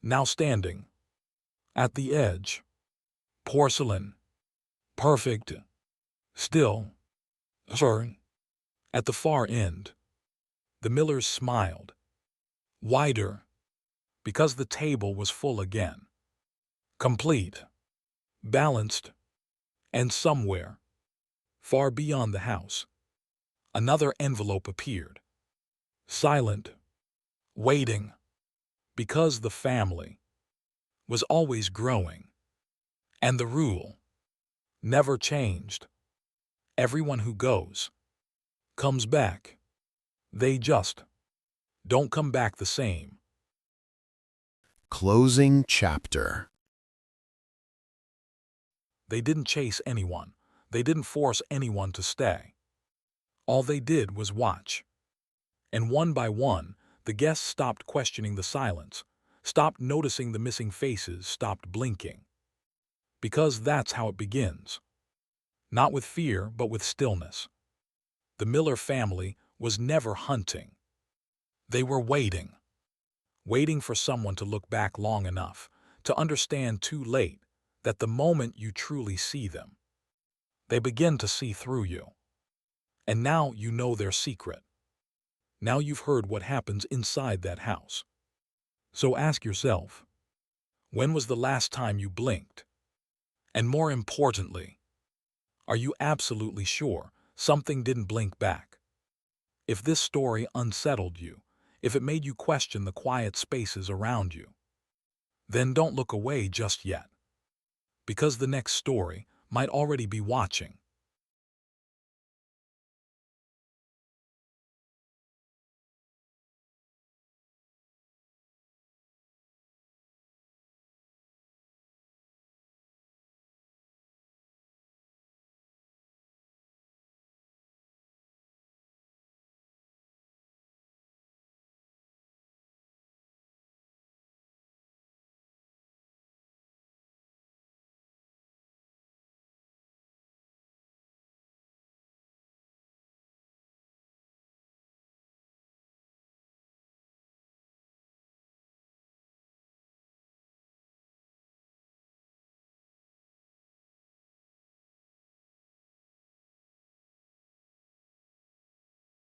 [SPEAKER 1] now standing at the edge. Porcelain, perfect, still, her. At the far end, the Millers smiled, wider, because the table was full again, complete, balanced, and somewhere, far beyond the house, another envelope appeared, silent, waiting, because the family was always growing, and the rule never changed. Everyone who goes comes back. They just don't come back the same.
[SPEAKER 2] Closing chapter.
[SPEAKER 1] They didn't chase anyone. They didn't force anyone to stay. All they did was watch. And one by one, the guests stopped questioning the silence, stopped noticing the missing faces, stopped blinking. Because that's how it begins. Not with fear, but with stillness. The Miller family was never hunting. They were waiting. Waiting for someone to look back long enough to understand too late that the moment you truly see them, they begin to see through you. And now you know their secret. Now you've heard what happens inside that house. So ask yourself, when was the last time you blinked? And more importantly, are you absolutely sure something didn't blink back? If this story unsettled you, if it made you question the quiet spaces around you, then don't look away just yet. Because the next story might already be watching.